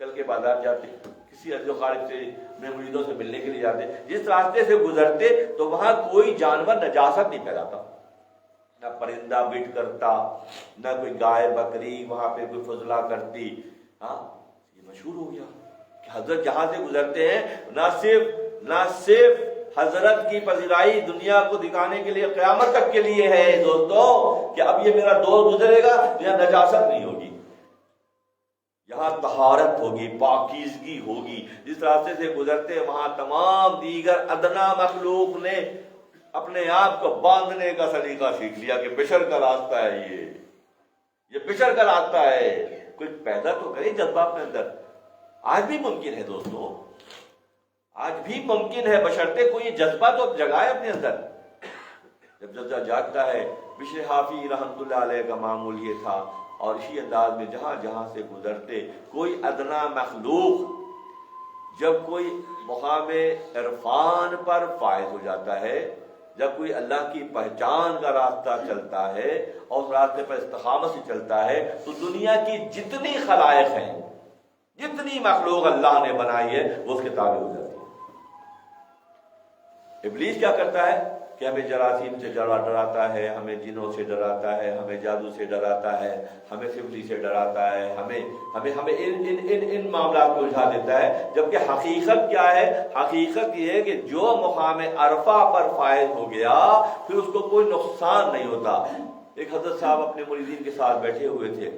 A: چل کے بازار جاتے، کسی عزیز و خارج سے مریدوں سے ملنے کے لیے جاتے، جس راستے سے گزرتے تو وہاں کوئی جانور نجاست نہیں پھیلاتا، نہ پرندہ بٹ کرتا، نہ کوئی گائے بکری وہاں پہ کوئی فضلہ کرتی. ہاں یہ مشہور ہو گیا کہ حضرت جہاں سے گزرتے ہیں نہ صرف حضرت کی پذیرائی دنیا کو دکھانے کے لیے قیامت تک کے لیے ہے دوستو کہ اب یہ میرا دوست گزرے گا یہاں نجاست نہیں ہوگی، یہاں طہارت ہوگی، پاکیزگی ہوگی. جس راستے سے گزرتے وہاں تمام دیگر ادنا مخلوق نے اپنے آپ کو باندھنے کا سلیقہ سیکھ لیا کہ بشر کا راستہ ہے، یہ بشر کا راستہ ہے. کوئی پیدا تو کرے جذبہ اپنے اندر. آج بھی ممکن ہے دوستو، آج بھی ممکن ہے، بشرطے کوئی جذبہ تو جگائے اپنے اندر. جب جذبہ جاگتا ہے. بشر حافی رحمت اللہ علیہ کا معمول یہ تھا اور اسی انداز میں جہاں جہاں سے گزرتے کوئی ادنا مخلوق جب کوئی مقام عرفان پر فائز ہو جاتا ہے، جب کوئی اللہ کی پہچان کا راستہ چلتا ہے اور اس راستے پر استقامت سے چلتا ہے تو دنیا کی جتنی خلائق ہیں، جتنی مخلوق اللہ نے بنائی ہے وہ اس کے تابع ہو جاتی ہے. ابلیس کیا کرتا ہے کہ ہمیں جراثیم سے ڈراتا ہے، ہمیں جنوں سے ڈراتا ہے، ہمیں جادو سے ڈراتا ہے، ہمیں سفلی سے ڈراتا ہے، ہمیں ان معاملات کو الجھا دیتا ہے. جبکہ حقیقت کیا ہے؟ حقیقت یہ ہے کہ جو مقام عرفہ پر فائز ہو گیا پھر اس کو کوئی نقصان نہیں ہوتا. ایک حضرت صاحب اپنے مریدین کے ساتھ بیٹھے ہوئے تھے،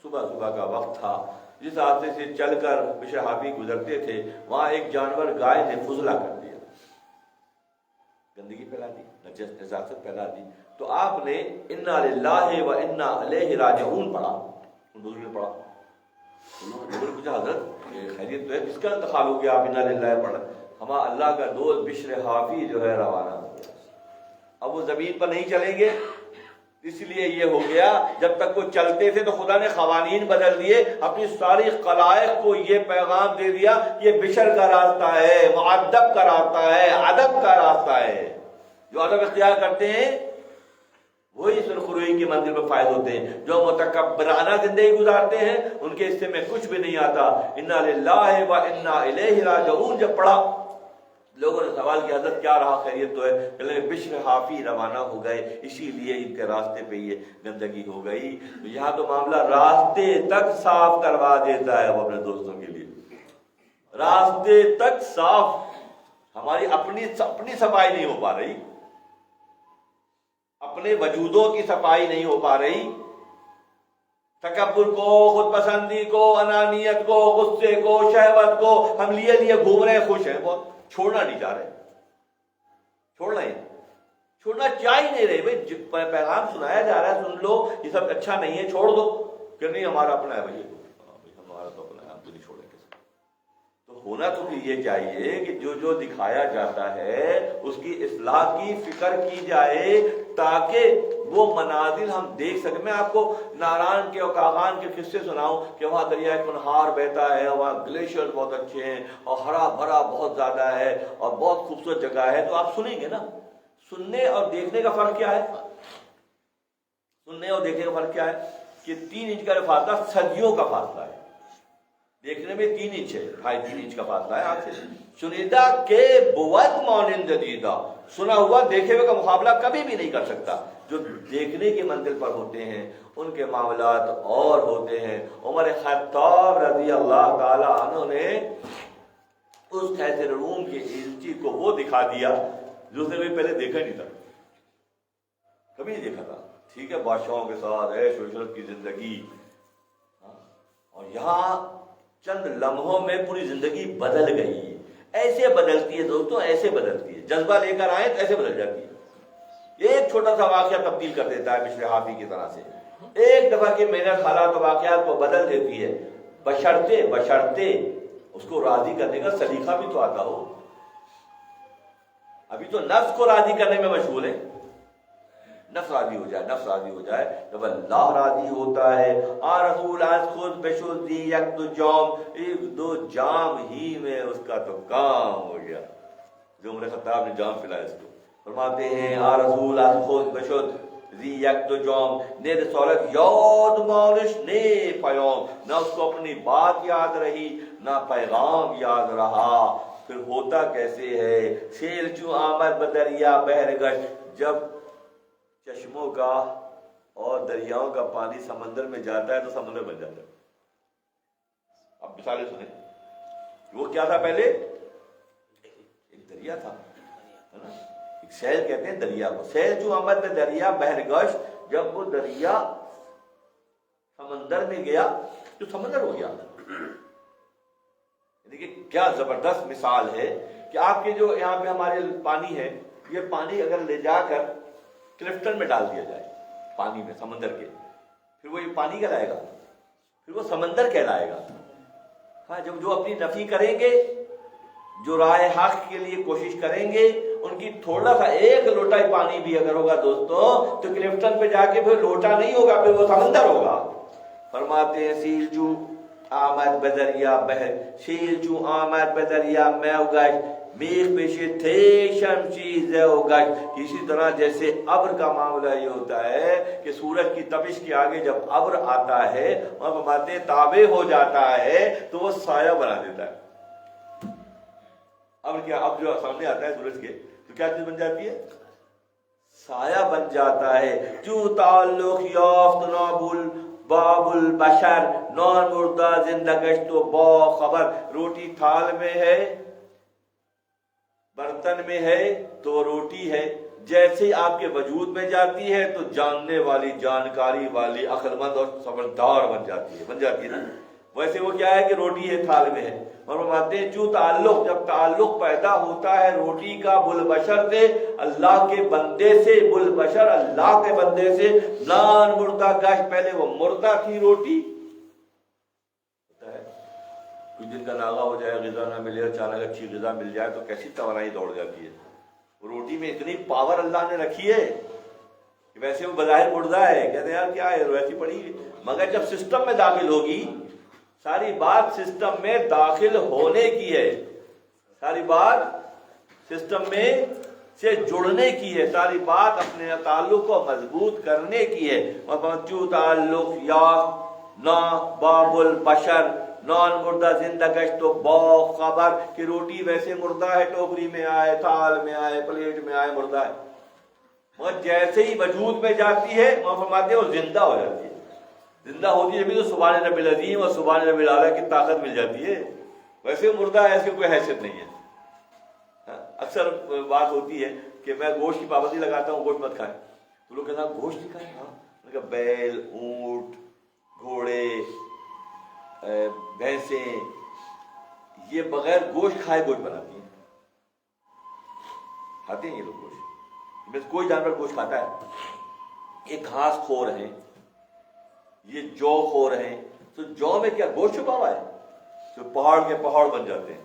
A: صبح کا وقت تھا، جس راستے سے چل کر بشر حافی گزرتے تھے وہاں ایک جانور گائے نے فضلہ کر دیا، گندگی پھیلا دی، نجاست پھیلا دی. تو آپ نے انا للہ و انا الیہ راجعون پڑھا. بزرگ نے پڑھا، بزرگ پوچھا حضرت یہ خیریت تو ہے، کس کا انتقال ہو گیا آپ انا للہ پڑھا؟ ہمارا اللہ کا دوست بشر حافی جو ہے روانہ ہو گیا. اب وہ زمین پر نہیں چلیں گے، اس لیے یہ ہو گیا. جب تک وہ چلتے تھے تو خدا نے قوانین بدل دیے، اپنی ساری خلائق کو یہ پیغام دے دیا یہ بشر کا راستہ ہے، معدب کا راستہ ہے، ادب کا راستہ ہے. جو ادب اختیار کرتے ہیں وہی سرخروئی کی منزل میں فائز ہوتے ہیں. جو متکبرانہ زندگی گزارتے ہیں ان کے حصے میں کچھ بھی نہیں آتا. انا للہ و انا الیہ راجعون جب پڑھا لوگوں نے سوال کیا حضرت کیا رہا، خیریت تو ہے؟ کہ بشر حافی روانہ ہو گئے، اسی لیے ان کے راستے پہ یہ گندگی ہو گئی. تو یہاں تو معاملہ راستے تک صاف کروا دیتا ہے وہ اپنے دوستوں کے لیے، راستے تک صاف. ہماری اپنی صفائی نہیں ہو پا رہی، اپنے وجودوں کی صفائی نہیں ہو پا رہی. تکبر کو، خود پسندی کو، انانیت کو، غصے کو، شہوت کو ہم لیے گھوم رہے ہیں، خوش ہیں بہت، چھوڑنا نہیں چاہ رہے. چھوڑنا چاہ ہی نہیں رہے. بھائی پیغام سنایا جا رہا ہے، سن لو، یہ سب اچھا نہیں ہے، چھوڑ دو. کہ نہیں ہمارا اپنا ہے بھائی، ہمارا تو اپنا ہے، ہم تو نہیں چھوڑیں گے. تو ہونا تو پھر یہ چاہیے کہ جو دکھایا جاتا ہے اس کی اصلاح کی فکر کی جائے تاکہ وہ مناظر ہم دیکھ سکیں. میں آپ کو ناران کے اور کاغان کے قصے سناؤں کہ وہاں دریائے کنہار بہتا ہے، وہاں گلیشیئر بہت اچھے ہیں اور ہرا بھرا بہت زیادہ ہے اور بہت خوبصورت جگہ ہے. تو آپ سنیں گے نا. سننے اور دیکھنے کا فرق کیا ہے؟ سننے اور دیکھنے کا فرق کیا ہے کہ 3 انچ کا فاصلہ صدیوں کا فاصلہ ہے. دیکھنے میں 3 انچ ہے، 3.5 انچ کا فاصلہ ہے آپ سے. سنیدہ کے بود مانند دیدہ، سنا ہوا دیکھے ہوئے کا مقابلہ کبھی بھی نہیں کر سکتا. جو دیکھنے کی منزل پر ہوتے ہیں ان کے معاملات اور ہوتے ہیں. عمر خطاب رضی اللہ تعالی عنہ نے اس قیصر روم کے ایلچی کو وہ دکھا دیا جو اس نے بھی پہلے دیکھا نہیں تھا، کبھی نہیں دیکھا تھا. ٹھیک ہے، بادشاہوں کے ساتھ عیش و عشرت کی زندگی، اور یہاں چند لمحوں میں پوری زندگی بدل گئی. ایسے بدلتی ہے دوستوں، ایسے بدلتی ہے. جذبہ لے کر آئے تو ایسے بدل جاتی ہے. ایک چھوٹا سا واقعہ تبدیل کر دیتا ہے بشر حافی کی طرح سے. ایک دفعہ کی محنت حالات و واقعات کو بدل دیتی ہے. بشرطے اس کو راضی کرنے کا سلیقہ بھی تو آتا ہو. ابھی تو نفس کو راضی کرنے میں مشغول ہے. نفس راضی ہو جائے، نفس راضی ہو جائے. جب اللہ راضی ہوتا ہے، آ رسول از خود بشدی یک دو جام، ایک دو جام ہی میں اس کا تو کام ہو گیا. جو عمر خطاب نے جام پلایا اس کو. فرماتے ہیں آ رسول از خود بشد زی یک دو جام، نے رسالت یاد مالش نے پیام. نہ اس کو اپنی بات یاد رہی نہ پیغام یاد رہا. پھر ہوتا کیسے ہے؟ سیل چوں آمد بدریا بحر گشت، جب چشموں کا اور دریاؤں کا پانی سمندر میں جاتا ہے تو سمندر بن جاتا ہے. اب مثالیں سنیں. وہ کیا تھا پہلے؟ ایک دریا تھا، ہے نا. ایک سیل کہتے ہیں دریا کو. سیل چوں آمد دریا بحر گشت، جب وہ دریا سمندر میں گیا تو سمندر ہو گیا. دیکھیے کیا زبردست مثال ہے کہ آپ کے جو یہاں پہ ہمارے پانی ہے، یہ پانی اگر لے جا کر کلفٹن میں ڈال دیا جائے پانی میں سمندر کے، پھر وہ یہ پانی کہلائے گا، پھر وہ سمندر کہلائے گا. ہاں جب جو اپنی نفی کریں گے، جو رائے حق کے لیے کوشش کریں گے، ان کی تھوڑا سا ایک لوٹا پانی بھی اگر ہوگا دوستوں تو کلفٹن پہ جا کے پھر لوٹا نہیں ہوگا، پھر وہ سمندر ہوگا. فرماتے ہیں سیل جو آمد بدریا بہر، شیل چوں آمد بدریا میں اگشت، میخ پیشے تھے شمشیر اگشت. اسی طرح جیسے ابر کا معاملہ یہ ہوتا ہے کہ سورج کی تپش کے آگے جب ابر آتا ہے اور فرماتے تابع ہو جاتا ہے تو وہ سایہ بنا دیتا ہے. ابر کیا؟ اب جو سامنے آتا ہے سورج کے تو کیا چیز بن جاتی ہے؟ سایہ بن جاتا ہے. جو تعلق یافت نابل باب البشر، نان مردہ زندہ گشت و با خبر. روٹی تھال میں ہے، برتن میں ہے تو روٹی ہے. جیسے آپ کے وجود میں جاتی ہے تو جاننے والی، جانکاری والی، عقل مند اور سمجھدار بن جاتی ہے نا. ویسے وہ کیا ہے کہ روٹی ہے، تھال میں ہے. اور فرماتے ہیں جو تعلق، جب تعلق پیدا ہوتا ہے روٹی کا بالبشر سے، اللہ کے بندے سے، بالبشر اللہ کے بندے سے، نان مردہ گشت، پہلے وہ مردہ تھی روٹی. کچھ دن کا ناغہ ہو جائے، غذا نہ ملے، اچانک اچھی غذا مل جائے تو کیسی توانائی دوڑ جاتی ہے. روٹی میں اتنی پاور اللہ نے رکھی ہے کہ ویسے وہ بظاہر مردہ ہے، کہتے ہیں یار کیا ہے ویسی پڑی، مگر جب سسٹم میں داخل ہوگی، ساری بات سسٹم میں داخل ہونے کی ہے، ساری بات سسٹم میں سے جڑنے کی ہے، ساری بات اپنے تعلق کو مضبوط کرنے کی ہے. اور پہنچو تعلق یا نا باب البشر، نان مردہ زندہ گشت و با خبر، کہ روٹی ویسے مردہ ہے، ٹوکری میں آئے، تھال میں آئے، پلیٹ میں آئے، مردہ ہے. مگر جیسے ہی وجود میں جاتی ہے وہاں فرماتے ہیں وہ زندہ ہو جاتی ہے. زندہ ہوتی ہے بھی تو سبحان رب العظیم اور سبحان رب الاعلیٰ کی طاقت مل جاتی ہے. ویسے مردہ ہے، اس کی کوئی حیثیت نہیں ہے. اکثر بات ہوتی ہے کہ میں گوشت کی پابندی لگاتا ہوں، گوشت مت کھائیں، تو لوگ کہتے ہیں گوشت نہیں کھائیں. ہاں، میں نے کہا بیل، اونٹ، گھوڑے، بھینسیں، یہ بغیر گوشت کھائے گوشت بناتی ہیں، کھاتے ہیں یہ لوگ گوشت. میں کوئی جانور گوشت کھاتا ہے؟ یہ گھاس خور ہیں، یہ جو خور ہیں، تو جو میں کیا گوشت چھپا ہوا ہے؟ تو پہاڑ کے پہاڑ بن جاتے ہیں.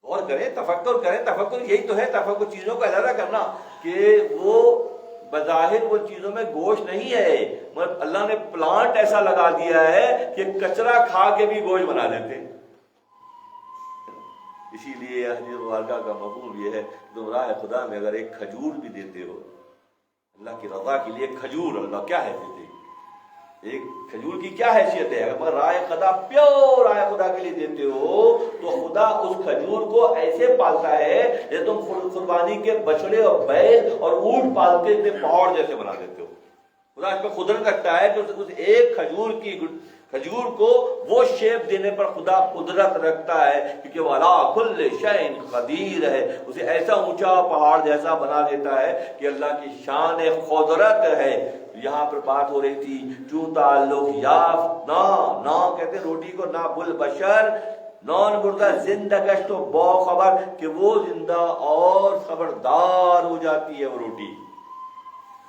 A: غور کریں، تفکر کریں. تفکر یہی تو ہے، تفکر چیزوں کو علیحدہ کرنا کہ وہ بظاہر وہ چیزوں میں گوشت نہیں ہے، مگر اللہ نے پلانٹ ایسا لگا دیا ہے کہ کچرا کھا کے بھی گوشت بنا دیتے ہیں. اسی لیے حدیث مبارکہ کا مفہوم یہ ہے، تم راہ خدا میں اگر ایک کھجور بھی دیتے ہو اللہ کی رضا کے لیے، کھجور اللہ کیا حیثیت ہے، ایک کھجور کی کیا حیثیت ہے، اگر رائے خدا پیور رائے خدا کے لیے دیتے ہو تو خدا اس کھجور کو ایسے پالتا ہے جیسے تم قربانی کے بچڑے اور بیل اور اونٹ پالتے تھے، پہاڑ جیسے بنا دیتے ہو. خدا اس پہ قدرت رکھتا ہے کہ اس ایک کھجور کو وہ شیپ دینے پر خدا قدرت رکھتا ہے، کیونکہ وہ علی کل شیء قدیر ہے. اسے ایسا اونچا پہاڑ جیسا بنا دیتا ہے کہ اللہ کی شان قدرت ہے. یہاں پر بات ہو رہی تھی جو تعلق یافت نا کہتے ہیں روٹی کو، نا بل بشر، نان مردہ زندہ گشت و با خبر، کہ وہ زندہ اور خبردار ہو جاتی ہے. وہ روٹی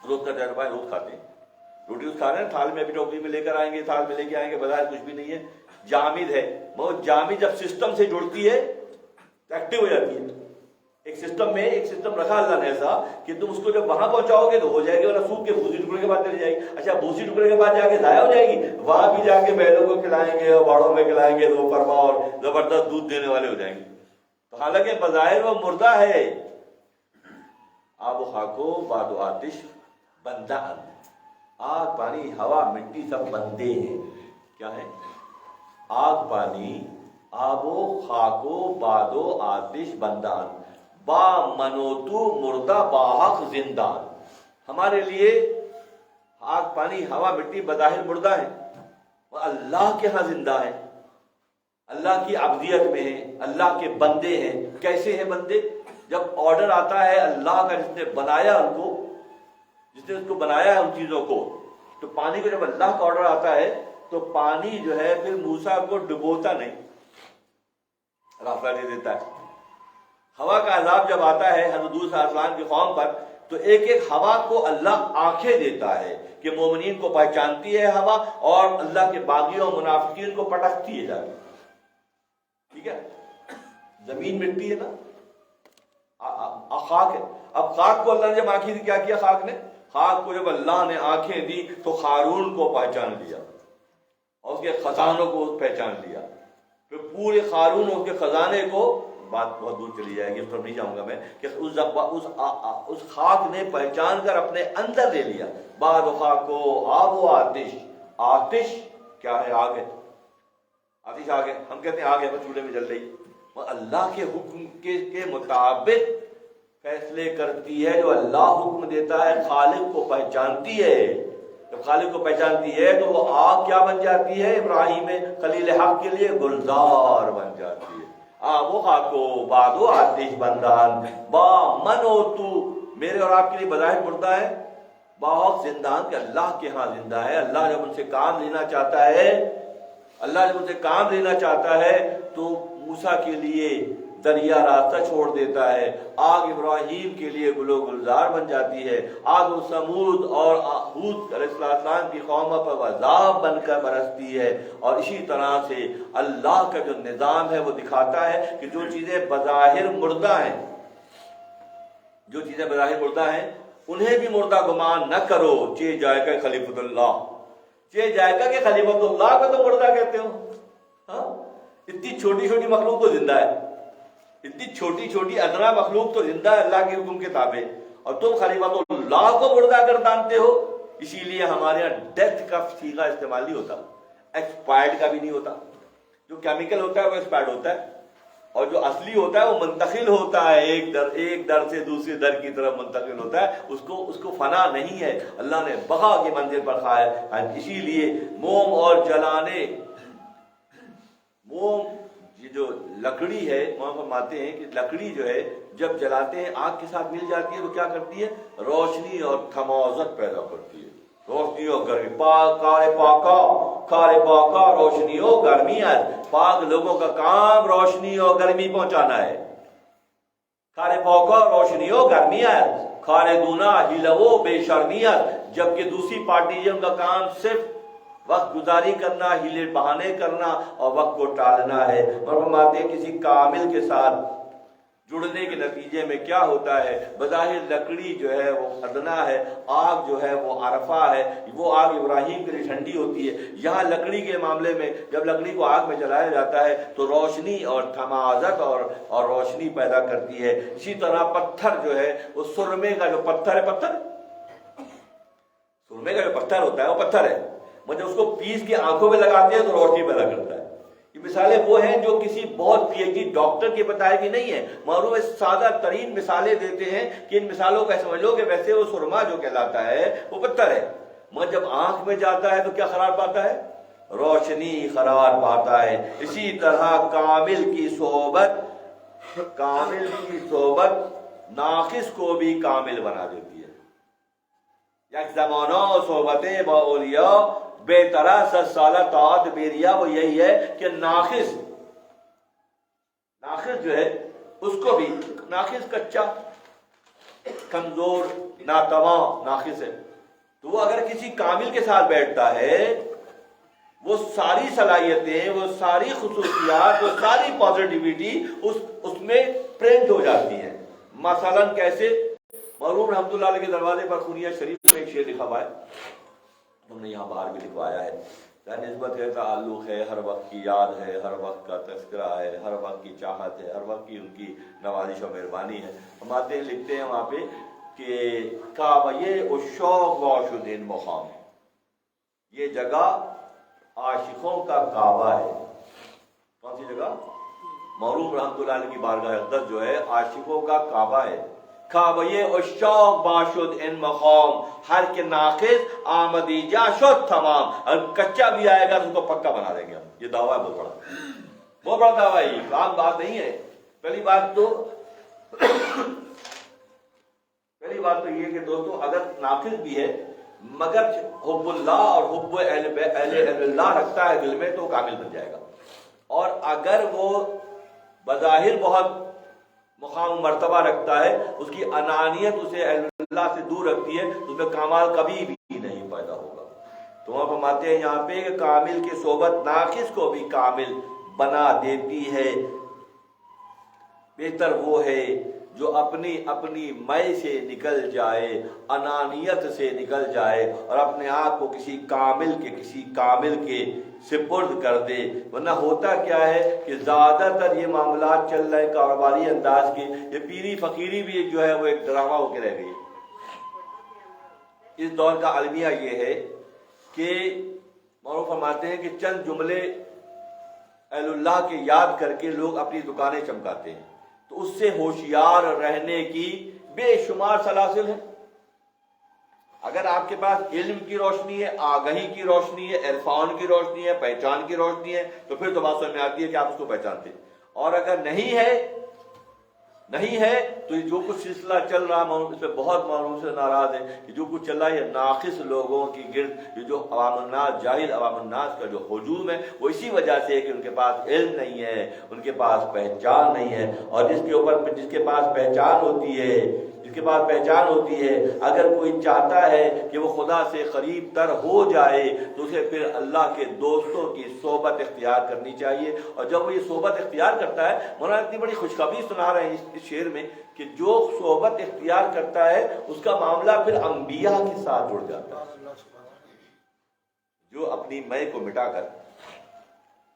A: روز کا تجربہ ہے، روز کھاتے ہیں روٹی، اس کھا رہے ہیں، تھال میں ابھی ٹوکری میں لے کر آئیں گے، تھال میں لے کے آئیں گے، بظاہر کچھ بھی نہیں ہے، جامد ہے، وہ جامد جب سسٹم سے جڑتی ہے تو ایکٹیو ہو جاتی ہے۔ ایک سسٹم میں ایک سسٹم رکھا اللہ نے ایسا کہ تم اس کو جب وہاں پہنچاؤ گے تو ہو جائے گی، ورنہ سوکھ کے بھوسی ٹکڑے کے بعد چلی جائے گی۔ اچھا بھوسی ٹکڑے کے بعد جا کے ضائع ہو جائے گی، وہاں بھی جا کے بیلوں کو کھلائیں گے اور باڑوں میں کھلائیں گے تو وہ فرما اور زبردست دودھ دینے والے ہو جائیں گے۔ تو حالانکہ بظاہر وہ مردہ ہے۔ آب و خاک و باد و آتش بندہ، آگ پانی ہوا مٹی سب بندے ہیں۔ کیا ہے؟ آگ پانی آب و خاک و باد و آتش بندان، با منوتو مردہ باحق زندان۔ ہمارے لیے آگ پانی ہوا مٹی بظاہر مردہ ہیں، وہ اللہ کے ہاں زندہ ہیں، اللہ کی عبدیت میں ہیں، اللہ کے بندے ہیں۔ کیسے ہیں بندے؟ جب آرڈر آتا ہے اللہ کا، جس نے بنایا ان کو، جس نے اس کو بنایا ہے ان چیزوں کو، تو پانی کو جب اللہ کا آرڈر آتا ہے تو پانی جو ہے پھر موسیٰ کو ڈبوتا نہیں، راستہ دے دیتا ہے۔ ہوا کا عذاب جب آتا ہے حضرت ہود علیہ السلام کی قوم پر، تو ایک ایک ہوا کو اللہ آنکھیں دیتا ہے کہ مومنین کو پہچانتی ہے ہوا، اور اللہ کے باغیوں اور منافقین کو پٹکتی ہے جا کے۔ ٹھیک ہے؟ زمین مٹی ہے نا، خاک ہے۔ اب خاک کو اللہ نے جب آنکھیں دی، کیا کیا خاک نے؟ خاک کو جب اللہ نے آنکھیں دی تو قارون کو پہچان لیا اور اس کے خزانوں کو پہچان لیا۔ پھر پورے قارون اور اس کے خزانے کو، بات بہت دور چلی جائے گی، اس پر نہیں جاؤں گا میں، کہ اس خاک نے پہچان کر اپنے اندر لے لیا۔ بعد و خاک و آب و آتش، آتش کیا ہے؟ آگ ہے، آتش آگ ہے۔ ہم کہتے ہیں آگ ہے بس چولہے میں جل رہی، اللہ کے حکم کے مطابق فیصلے کرتی ہے۔ جو اللہ حکم دیتا ہے خالق کو پہچانتی ہے، جب خالق کو پہچانتی ہے تو وہ آگ کیا بن جاتی ہے؟ ابراہیم خلیل حق کے لیے گلزار بن جاتی ہے۔ آب و خاک و باد و آتش بندان، با من و تو، میرے اور آپ کے لیے بظاہر مردہ ہے، باحق زندان، کہ اللہ کے ہاں زندہ ہے۔ اللہ جب ان سے کام لینا چاہتا ہے، اللہ جب ان سے کام لینا چاہتا ہے تو موسیٰ کے لیے دریا راستہ چھوڑ دیتا ہے، آگ ابراہیم کے لیے گل و گلزار بن جاتی ہے، آگ سمود اور ہود علیہ السلام کی قوموں پر عذاب بن کر برستی ہے۔ اور اسی طرح سے اللہ کا جو نظام ہے وہ دکھاتا ہے کہ جو چیزیں بظاہر مردہ ہیں، جو چیزیں بظاہر مردہ ہیں انہیں بھی مردہ گمان نہ کرو، چہ جائے گا خلیفۃ اللہ، چہ جائے گا کہ خلیفۃ اللہ کو تو مردہ کہتے ہو۔ ہاں، اتنی چھوٹی چھوٹی مخلوق تو زندہ ہے، اتنی چھوٹی چھوٹی ادنا مخلوق تو زندہ ہے اللہ کے حکم کے تابع، اور تم خلیفۃ اللہ کو مردہ کر دانتے ہو۔ اسی لیے ہمارے یہاں ڈیتھ کا صیغہ استعمال نہیں ہوتا، ایکسپائرڈ کا بھی نہیں ہوتا۔ جو کیمیکل ہوتا ہے وہ ایکسپائرڈ ہوتا ہے، اور جو اصلی ہوتا ہے وہ منتقل ہوتا ہے، ایک در سے دوسرے در کی طرف منتقل ہوتا ہے، اس کو فنا نہیں ہے، اللہ نے بقا کی منزل پر رکھا ہے۔ اسی لیے موم اور جلانے، موم یہ جو لکڑی ہے، وہاں فرماتے ہیں کہ لکڑی جو ہے جب جلاتے ہیں آگ کے ساتھ مل جاتی ہے تو کیا کرتی ہے؟ روشنی اور تھمازت پیدا کرتی ہے، روشنی اور گرمی، کارے پاکا روشنی اور گرمی ہے۔ پاک لوگوں کا کام روشنی اور گرمی پہنچانا ہے، کارے پاکا روشنی اور گرمی ہے، کھارے دونا ہلو بے شرمیت، جبکہ دوسری پارٹی ان کا کام صرف وقت گزاری کرنا، ہیلے بہانے کرنا اور وقت کو ٹالنا ہے۔ اور فرماتے ہیں کسی کامل کے ساتھ جڑنے کے نتیجے میں کیا ہوتا ہے؟ بظاہر لکڑی جو ہے وہ ادنا ہے، آگ جو ہے وہ عرفہ ہے، وہ آگ ابراہیم کے لیے ٹھنڈی ہوتی ہے۔ یہاں لکڑی کے معاملے میں جب لکڑی کو آگ میں جلایا جاتا ہے تو روشنی اور تھمازت اور روشنی پیدا کرتی ہے۔ اسی طرح پتھر جو ہے وہ سرمے کا جو پتھر ہے، سرمے کا جو پتھر ہوتا ہے وہ پتھر ہے، مجھے اس کو پیس کے آنکھوں میں لگاتے ہیں تو روشنی پیدا کرتا ہے۔ یہ مثالیں وہ ہیں جو کسی بہت پی ایچ ڈی ڈاکٹر کی بتائی بھی نہیں ہے، معروف سادہ ترین مثالیں دیتے ہیں کہ ان مثالوں کا سمجھ لو کہ ویسے وہ سرما جو کہلاتا ہے وہ پتھر ہے، مگر جب آنکھ میں جاتا ہے تو کیا قرار پاتا ہے؟ روشنی قرار پاتا ہے۔ اسی طرح کامل کی صحبت ناقص کو بھی کامل بنا دیتی ہے۔ یک زمانہ صحبتیں با اولیاء بے طرح 100 سالہ طاعت بیریا، وہ یہی ہے کہ ناقص جو ہے اس کو بھی، ناقص کچا، کمزور، ناتواں ناقص ہے، تو وہ اگر کسی کامل کے ساتھ بیٹھتا ہے وہ ساری صلاحیتیں، وہ ساری خصوصیات، وہ ساری پازیٹیوٹی اس میں پرنٹ ہو جاتی ہیں۔ مثلاً کیسے؟ مرحوم رحمۃ اللہ علیہ کے دروازے پر خونیہ شریف میں ایک شعر لکھا ہوا ہے، ہم نے یہاں باہر بھی لکھوایا ہے، نسبت ہے، تعلق ہے، ہر وقت کی یاد ہے، ہر وقت کا تذکرہ ہے، ہر وقت کی چاہت ہے، ہر وقت کی ان کی نوازش و مہربانی ہے۔ ہم آتے ہیں، لکھتے ہیں وہاں پہ کہ کعبہ عشاق و عاشقین مقام، یہ جگہ عاشقوں کا کعبہ ہے۔ کون سی جگہ؟ مرحوم رحمۃ اللہ علیہ کی بارگاہ اقدس جو ہے عاشقوں کا کعبہ ہے۔ کعبہ عشاق باشد ان مقام، ہر کے ناقص آمدی جا شد تمام۔ اگر کچا بھی آئے گا تو اس کو پکا بنا دیں گے ہم۔ یہ دعویٰ ہے بہت بڑا دعویٰ ہے، یہ عام بات نہیں ہے۔ پہلی بات تو یہ کہ دوستو، اگر ناقص بھی ہے مگر حب اللہ اور حب اہل اللہ رکھتا ہے دل میں تو کامل بن جائے گا۔ اور اگر وہ بظاہر بہت مقام مرتبہ رکھتا ہے، اس کی انانیت اسے اہل اللہ سے دور رکھتی ہے، اس میں کمال کبھی بھی نہیں پیدا ہوگا۔ تو وہ فرماتے ہیں یہاں پہ کہ کامل کی صحبت ناقص کو بھی کامل بنا دیتی ہے۔ بہتر وہ ہے جو اپنی میں سے نکل جائے، انانیت سے نکل جائے اور اپنے آپ کو کسی کامل کے سپرد کر دے۔ ورنہ ہوتا کیا ہے کہ زیادہ تر یہ معاملات چل رہے ہیں کاروباری انداز کے، یہ پیری فقیری بھی جو ہے وہ ایک ڈرامہ ہو کے رہ گئی۔ اس دور کا المیہ یہ ہے کہ معروف فرماتے ہیں کہ چند جملے اہل اللہ کے یاد کر کے لوگ اپنی دکانیں چمکاتے ہیں، تو اس سے ہوشیار رہنے کی بے شمار سلاسل ہیں۔ اگر آپ کے پاس علم کی روشنی ہے، آگہی کی روشنی ہے، عرفان کی روشنی ہے، پہچان کی روشنی ہے، تو پھر تو بات سمجھ میں آتی ہے کہ آپ اس کو پہچانتے ہیں۔ اور اگر نہیں ہے تو یہ جو کچھ سلسلہ چل رہا ہے، اس پہ بہت معروف سے ناراض ہے کہ جو کچھ چل رہا ہے یہ ناقص لوگوں کی گرد، یہ جو عوام الناس، جاہل عوام الناس کا جو ہجوم ہے، وہ اسی وجہ سے ہے کہ ان کے پاس علم نہیں ہے، ان کے پاس پہچان نہیں ہے۔ اور جس کے پاس پہچان ہوتی ہے، اگر کوئی چاہتا ہے کہ وہ خدا سے قریب تر ہو جائے تو اسے پھر اللہ کے دوستوں کی صحبت اختیار کرنی چاہیے۔ اور جب وہ یہ صحبت اختیار کرتا ہے، مولانا اتنی بڑی خوشخبری سنا رہے ہیں اس شعر میں کہ جو صحبت اختیار کرتا ہے اس کا معاملہ پھر انبیاء کے ساتھ جڑ جاتا ہے۔ جو اپنی میں کو مٹا کر،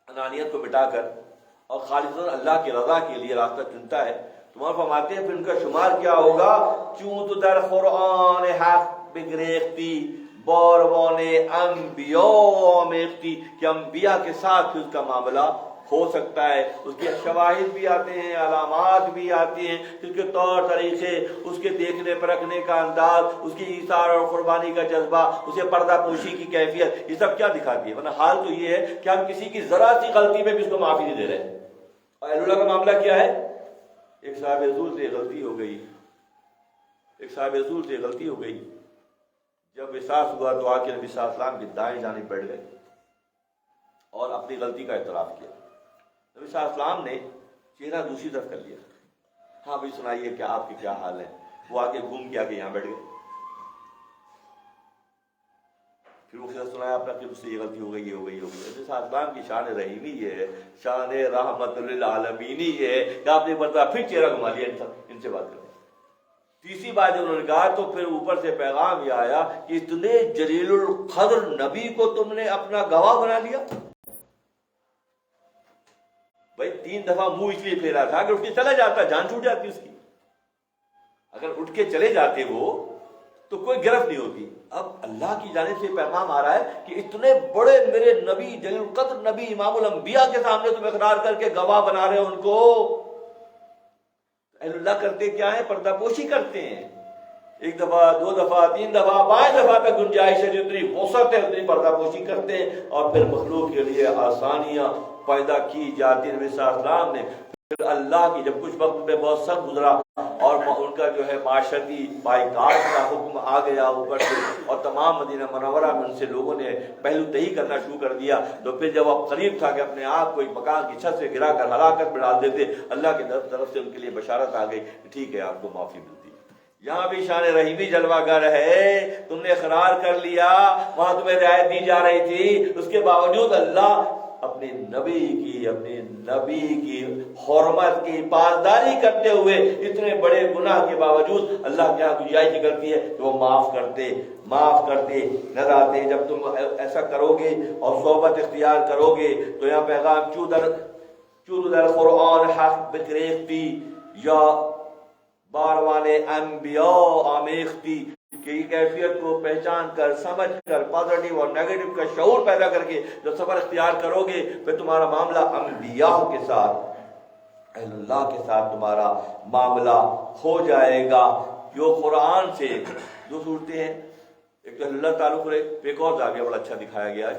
A: انانیت کو مٹا کر اور خالصاً اللہ کی رضا کے لیے راستہ چنتا ہے، تمہارے فرماتے ہیں پھر ان کا شمار کیا ہوگا؟ چون تو در قرآن حق بگریختی باروان انبیاء میختی، کہ انبیاء کے ساتھ اس کا معاملہ ہو سکتا ہے۔ اس کے شواہد بھی آتے ہیں، علامات بھی آتی ہیں، اس کے طور طریقے، اس کے دیکھنے پرکھنے کا انداز، اس کی ایثار اور قربانی کا جذبہ، اسے پردہ پوشی کی کیفیت، یہ سب کیا دکھاتی ہے؟ ورنہ حال تو یہ ہے کہ ہم کسی کی ذرا سی غلطی میں بھی اس کو معافی نہیں دے رہے۔ اور اہل اللہ کا معاملہ کیا ہے؟ ایک صاحب رسول سے غلطی ہو گئی، جب وصال ہوا تو آ کے نبی صلی اللہ علیہ وسلم کی دائیں جانب بیٹھ گئے اور اپنی غلطی کا اعتراف کیا۔ نبی صلی اللہ علیہ وسلم نے چہرہ دوسری طرف کر لیا، ہاں بھائی سنائیے کہ آپ کے کیا حال ہے؟ وہ آگے گھوم کے آگے یہاں بیٹھ گئے۔ پھر وہ سنایا اپنا کہ مجھ سے یہ غلطی ہو گئی، نبی صلی اللہ علیہ وسلم کی شان رحیمی یہ ہے، شان رحمت للعالمین یہ ہے کہ آپ نے مرتبہ پھر چہرہ گھما لیا ان سے بات کریں۔ تیسری بات جب انہوں نے کہا تو پھر اوپر سے پیغام یہ آیا کہ اتنے جلیل القدر نبی کو تم نے اپنا گواہ بنا لیا۔ بھائی 3 دفعہ منہ اس لیے پھیرا تھا کہ اٹھ کے چلا جاتا، جان چھوٹ جاتی اس کی۔ اگر اٹھ کے چلے جاتے وہ تو کوئی گرفت نہیں ہوتی۔ اب اللہ کی جانب سے پیغام آ رہا ہے کہ اتنے بڑے میرے نبی، جلیل القدر نبی، امام الانبیاء کے سامنے تم اقرار کر کے گواہ بنا رہے ہو ان کو۔ اہل اللہ کرتے کیا ہے؟ پردہ پوشی کرتے ہیں۔ 1 دفعہ 2 دفعہ 3 دفعہ 5 دفعہ پہ گنجائش ہے، جتنی وسعت ہے اتنی پردہ پوشی کرتے ہیں، اور پھر مخلوق کے لیے آسانیاں پیدا کی جاتی ہیں۔ نبی صلی اللہ علیہ وسلم نے پھر اللہ کی جب کچھ وقت میں بہت سخت گزرا اور ان کا جو ہے معاشرتی بائیکاٹ کا حکم آ گیا اوپر سے، اور تمام مدینہ منورہ میں ان سے لوگوں نے پہلو تہی کرنا شروع کر دیا، تو پھر جب اب قریب تھا کہ اپنے آپ کو ایک مکان کی چھت سے گرا کر ہلاکت میں ڈال دیتے، اللہ کی طرف سے ان کے لیے بشارت آ گئی کہ ٹھیک ہے آپ کو معافی ملتی ہے۔ یہاں بھی شان رحیمی جلوہ گر ہے، تم نے اقرار کر لیا، وہاں تمہیں رعایت دی جا رہی تھی، اس کے باوجود اللہ اپنے نبی کی حرمت کی پاسداری کرتے ہوئے اتنے بڑے گناہ کے باوجود اللہ کے یہاں گنجائش کرتی ہے کہ وہ معاف کرتے نظر آتے ہیں۔ جب تم ایسا کرو گے اور صحبت اختیار کرو گے تو یہاں پیغام چود در قرآن حق بکریختی یا باروان انبیاء آمیختی، کہ یہ کیفیت کو پہچان کر، سمجھ کر، پازیٹیو اور نیگیٹو کا شعور پیدا کر کے جو صبر اختیار کرو گے پھر تمہارا معاملہ انبیاء کے ساتھ، اہل اللہ کے ساتھ تمہارا معاملہ ہو جائے گا۔ جو قرآن سے دو صورتیں ہیں، ایک تو اللہ تعلق ایک اور زاویہ بڑا اچھا دکھایا گیا ہے،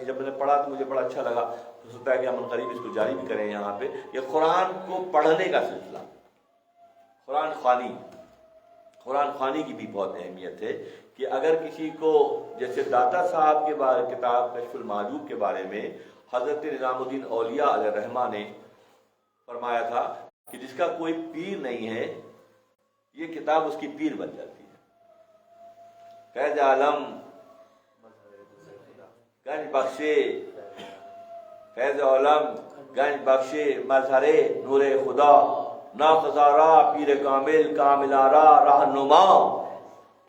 A: جب میں نے پڑھا تو مجھے بڑا اچھا لگا، تو سوچتا ہے کہ ہم قریب اس کو جاری بھی کریں۔ یہاں پہ یہ قرآن کو پڑھنے کا سلسلہ، قرآن خوانی کی بھی بہت اہمیت ہے کہ اگر کسی کو، جیسے داتا صاحب کے بارے کتاب کشف المعجوب کے بارے میں حضرت نظام الدین اولیاء علیہ الرحمہ نے فرمایا تھا کہ جس کا کوئی پیر نہیں ہے یہ کتاب اس کی پیر بن جاتی ہے۔ فیض عالم گنج بخشے، فیض عالم گنج بخشے مظہر نور خدا، ناخزارہ پیر کامل آرا رہنما،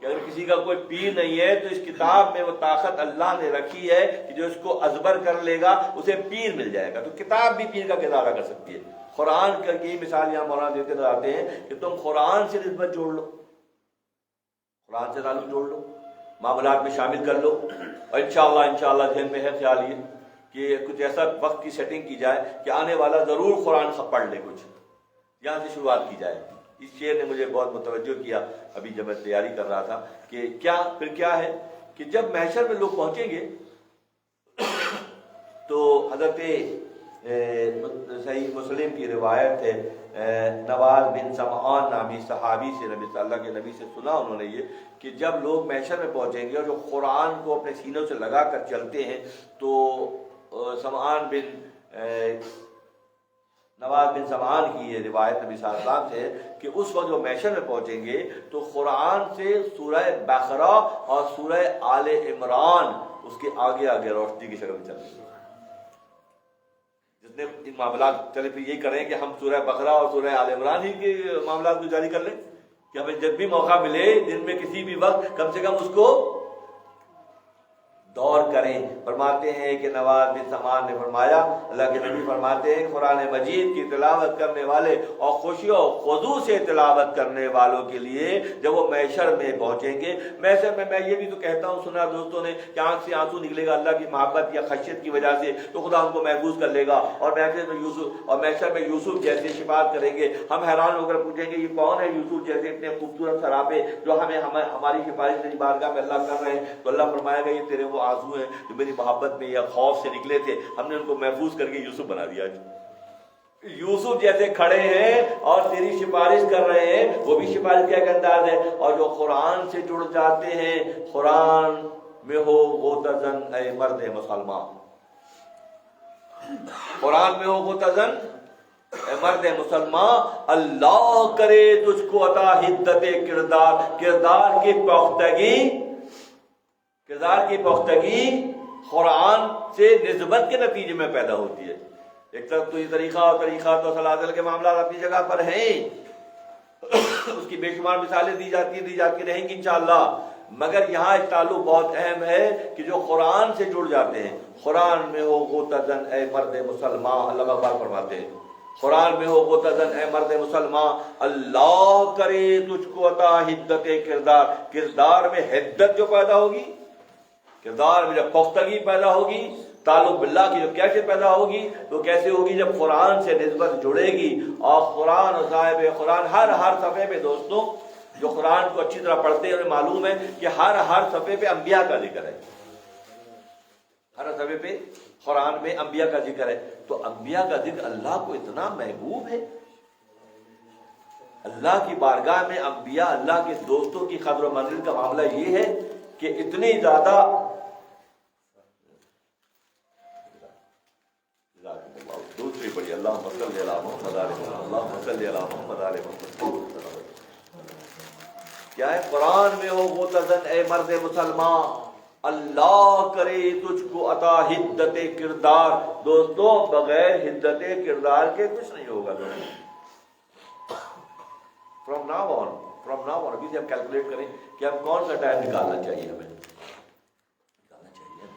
A: کہ اگر کسی کا کوئی پیر نہیں ہے تو اس کتاب میں وہ طاقت اللہ نے رکھی ہے کہ جو اس کو ازبر کر لے گا اسے پیر مل جائے گا۔ تو کتاب بھی پیر کا کردار ادا کر سکتی ہے۔ قرآن کی مثال یہاں مولانا دیتے نظر آتے ہیں کہ تم قرآن سے نسبت جوڑ لو، قرآن سے تعلق جوڑ لو، معاملات میں شامل کر لو، اور انشاءاللہ ذہن میں ہے خیال یہ کہ کچھ ایسا وقت کی سیٹنگ کی جائے کہ آنے والا ضرور قرآن پڑھ لے، کچھ یہاں سے شروعات کی جائے۔ اس شعر نے مجھے بہت متوجہ کیا ابھی جب میں تیاری کر رہا تھا کہ کیا ہے کہ جب محشر میں لوگ پہنچیں گے تو حضرت صحیح مسلم کی روایت ہے، نواز بن سمعان نامی صحابی سے نبی صلی اللہ کے نبی سے سنا انہوں نے یہ کہ جب لوگ محشر میں پہنچیں گے اور جو قرآن کو اپنے سینوں سے لگا کر چلتے ہیں تو نواز بن سمعان کی یہ روایت نبی صلی اللہ علیہ وسلم سے کہ اس وقت جو محشر میں پہنچیں گے تو قرآن سے سورہ بقرہ اور سورہ آل عمران اس کے آگے آگے روشنی کی شکل میں چل رہی ہے۔ جتنے ان معاملات چلے پھر یہی کریں کہ ہم سورہ بقرہ اور سورہ آل عمران ہی کے معاملات کو جاری کر لیں کہ ہمیں جب بھی موقع ملے دن میں کسی بھی وقت کم سے کم اس کو دور کریں۔ فرماتے ہیں کہ نواز بن سمعان نے فرمایا، اللہ کے نبی فرماتے ہیں قرآن مجید کی تلاوت کرنے والے اور خوشی و خضوع سے تلاوت کرنے والوں کے لیے جب وہ محشر میں پہنچیں گے، محشر میں میں یہ بھی تو کہتا ہوں، سنا دوستوں نے کہ آنکھ سے آنسو نکلے گا اللہ کی محبت یا خشیت کی وجہ سے، تو خدا ہم کو محفوظ کر لے گا، اور محشر میں یوسف جیسے شفاعت کریں گے۔ ہم حیران ہو کر پوچھیں گے یہ کون ہے یوسف جیسے اتنے خوبصورت سراپے جو ہماری سفارش تیری بارگاہ میں اللہ کر رہے ہیں؟ تو اللہ فرمائے گا یہ تیرے وہ آنسو ہیں جو میری محبت میں یا خوف سے نکلے تھے، ہم نے ان کو محفوظ کر کے یوسف بنا دیا۔ یوسف جیسے کھڑے ہیں اور تیری سفارش کر رہے ہیں، وہ بھی سفارش کا ایک انداز ہے۔ اور جو قرآن سے جڑ جاتے ہیں، قرآن میں ہو غوطہ اے مرد مسلمان، قرآن میں ہو غوطہ اے مرد مسلمان، اللہ کرے تجھ کو عطا حدت کردار کی پختگی قرآن سے نسبت کے نتیجے میں پیدا ہوتی ہے۔ ایک طرف تو یہ طریقہ تو سلاسل کے معاملات اپنی جگہ پر ہیں، اس کی بے شمار مثالیں دی جاتی رہیں گی انشاءاللہ، مگر یہاں ایک تعلق بہت اہم ہے کہ جو قرآن سے جڑ جاتے ہیں، قرآن میں ہو غوطہ اے مرد مسلمان، اللہ اکبر فرماتے ہیں، قرآن میں ہو غوطہ اے مرد مسلمان، اللہ کرے تجھ کو عطا حدت کردار میں حدت جو پیدا ہوگی، کردار میں جب پختگی پیدا ہوگی، تعلق باللہ کی جو کیسے پیدا ہوگی، تو کیسے ہوگی جب قرآن سے نسبت جڑے گی۔ اور قرآن اور صاحب قرآن ہر صفحے پہ، دوستوں جو قرآن کو اچھی طرح پڑھتے ہیں انہیں معلوم ہے کہ ہر صفحے پہ انبیاء کا ذکر ہے، ہر صفحے پہ قرآن میں انبیاء کا ذکر ہے۔ تو انبیاء کا ذکر اللہ کو اتنا محبوب ہے، اللہ کی بارگاہ میں انبیاء اللہ کے دوستوں کی قدر و منزل کا معاملہ یہ ہے کہ اتنی زیادہ دوسری بڑی اللہم صلی علی محمد، اللہم صلی علی محمد، کیا ہے؟ قرآن میں ہو غوطن اے مرد مسلمان، اللہ کرے تجھ کو عطا حدت کردار۔ دوستو بغیر حدت کردار کے کچھ نہیں ہوگا۔ فرام ناؤ آن ابھی سے ہم کیلکولیٹ کریں کہ ہم کون سا ٹائم نکالنا چاہیے، ہمیں نکالنا چاہیے۔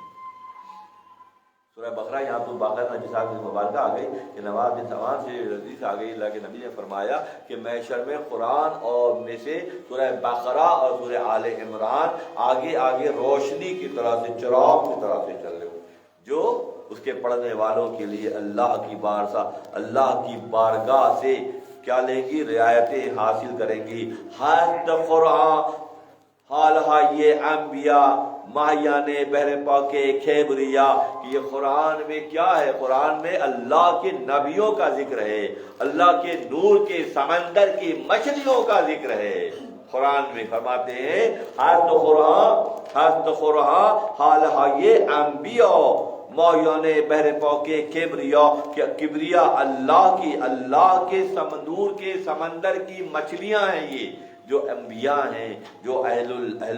A: سورہ بقرہ یہاں تو باقاعدہ جسا کی مبارکہ آ گئی کہ نواز بن سمان سے حدیث آ گئی، اللہ کے نبی نے فرمایا کہ محشر میں قرآن اور میں سے سورہ بقرہ اور سورہ آل عمران آگے آگے روشنی کی طرح سے، چراغ کی طرح سے چل رہے ہو، جو اس کے پڑھنے والوں کے لیے اللہ کی بارگاہ سے کیا لیں گی؟ رعایتیں حاصل کریں گی۔ ہر قرآن حالہ یہ انبیاء ماہیان بحر پاک کھیبریا، کہ یہ قرآن میں کیا ہے؟ قرآن میں اللہ کے نبیوں کا ذکر ہے، اللہ کے نور کے سمندر کی مچھلیوں کا ذکر ہے۔ قرآن میں فرماتے ہیں ہست قرآن حالہ یہ انبیاء ماہیان بحر پاک کبریا، کبریا اللہ کے نور کے سمندر کی مچھلیاں ہیں، یہ جو انبیاء ہیں، جو اہل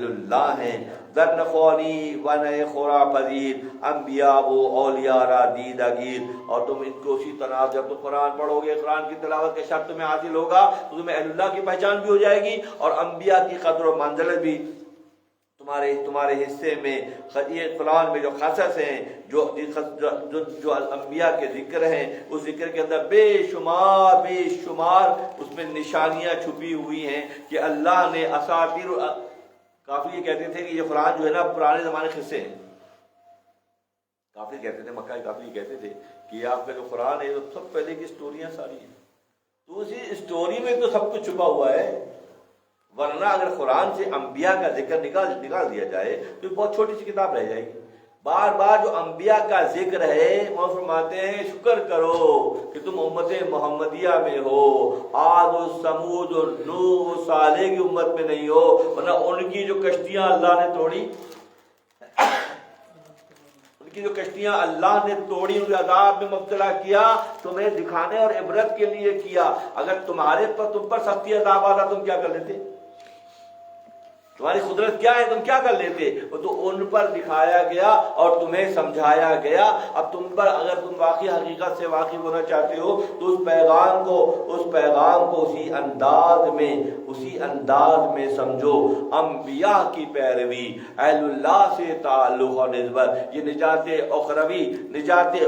A: اللہ ہیں۔ ذرنخوانی و نئے خورا پذیر، انبیاء وہ اولیاء را دیدہ گیر۔ اور تم ان کو اسی طرح جب تم قرآن پڑھو گے، قرآن کی تلاوت کے شرط تمہیں حاصل ہوگا تو تمہیں اہل اللہ کی پہچان بھی ہو جائے گی، اور انبیاء کی قدر و منزلت بھی تمہارے حصے میں۔ یہ قرآن میں جو قصص ہیں، جو انبیاء کے ذکر ہیں، اس ذکر کے اندر بے شمار اس میں نشانیاں چھپی ہوئی ہیں کہ اللہ نے اساطیر، کافی یہ کہتے تھے کہ یہ قرآن جو ہے نا پرانے زمانے قصے ہیں، کافی کہتے تھے، مکہ کافی کہتے تھے کہ یہ آپ کا جو قرآن ہے تو سب پہلے کی اسٹوریاں ساری ہیں، تو اسی اسٹوری میں تو سب کچھ چھپا ہوا ہے، ورنہ اگر قرآن سے انبیاء کا ذکر نکال دیا جائے تو بہت چھوٹی سی کتاب رہ جائے گی۔ بار بار جو انبیاء کا ذکر ہے، وہ فرماتے ہیں شکر کرو کہ تم امت محمدیہ میں ہو، عاد و سمود و نوح و صالح کی امت میں نہیں ہو، ورنہ ان کی جو کشتیاں اللہ نے توڑی، ان کے عذاب میں مبتلا کیا، تمہیں دکھانے اور عبرت کے لیے کیا۔ اگر تم پر سختی عذاب آتا تم کیا کر لیتے؟ تمہاری قدرت کیا ہے، تم کیا کر لیتے؟ وہ تو ان پر دکھایا گیا اور تمہیں سمجھایا گیا۔ اب تم پر اگر تم واقعی حقیقت سے واقف ہونا چاہتے ہو تو اس پیغام کو اسی انداز میں سمجھو۔ انبیاء کی پیروی، اہل اللہ سے تعلق اور نسبت، یہ نجات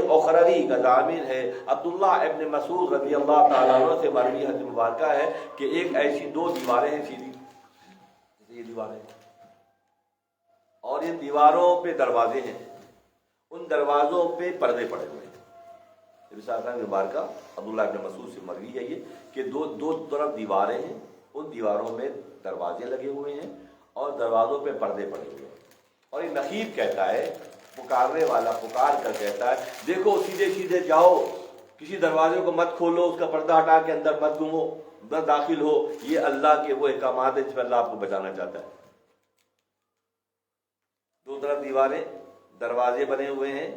A: اخروی کا ضامن ہے۔ عبداللہ ابن مسعود رضی اللہ تعالیٰ عنہ سے مروی حدیث مبارکہ ہے کہ ایک ایسی دو دیواریں ہیں سیدھی، یہ دیواریں، اور ان دیواروں پہ دروازے ہیں، ان دروازوں پہ پردے پڑے ہوئے ہیں۔ رسالہ مبارکہ عبداللہ ابن مسعود سے مروی ہے یہ کہ دو طرف دیواریں ہیں، ان دیواروں میں دروازے لگے ہوئے ہیں اور دروازوں پہ پردے پڑے ہوئے ہیں، اور یہ نقیب کہتا ہے، پکارنے والا پکار کر کہتا ہے دیکھو سیدھے سیدھے جاؤ، کسی دروازے کو مت کھولو، اس کا پردہ ہٹا کے اندر مت گھومو، بس داخل ہو، یہ اللہ کے وہ احکامات ہیں جس پر اللہ آپ کو بچانا چاہتا ہے۔ دو طرف دیواریں، دروازے بنے ہوئے ہیں،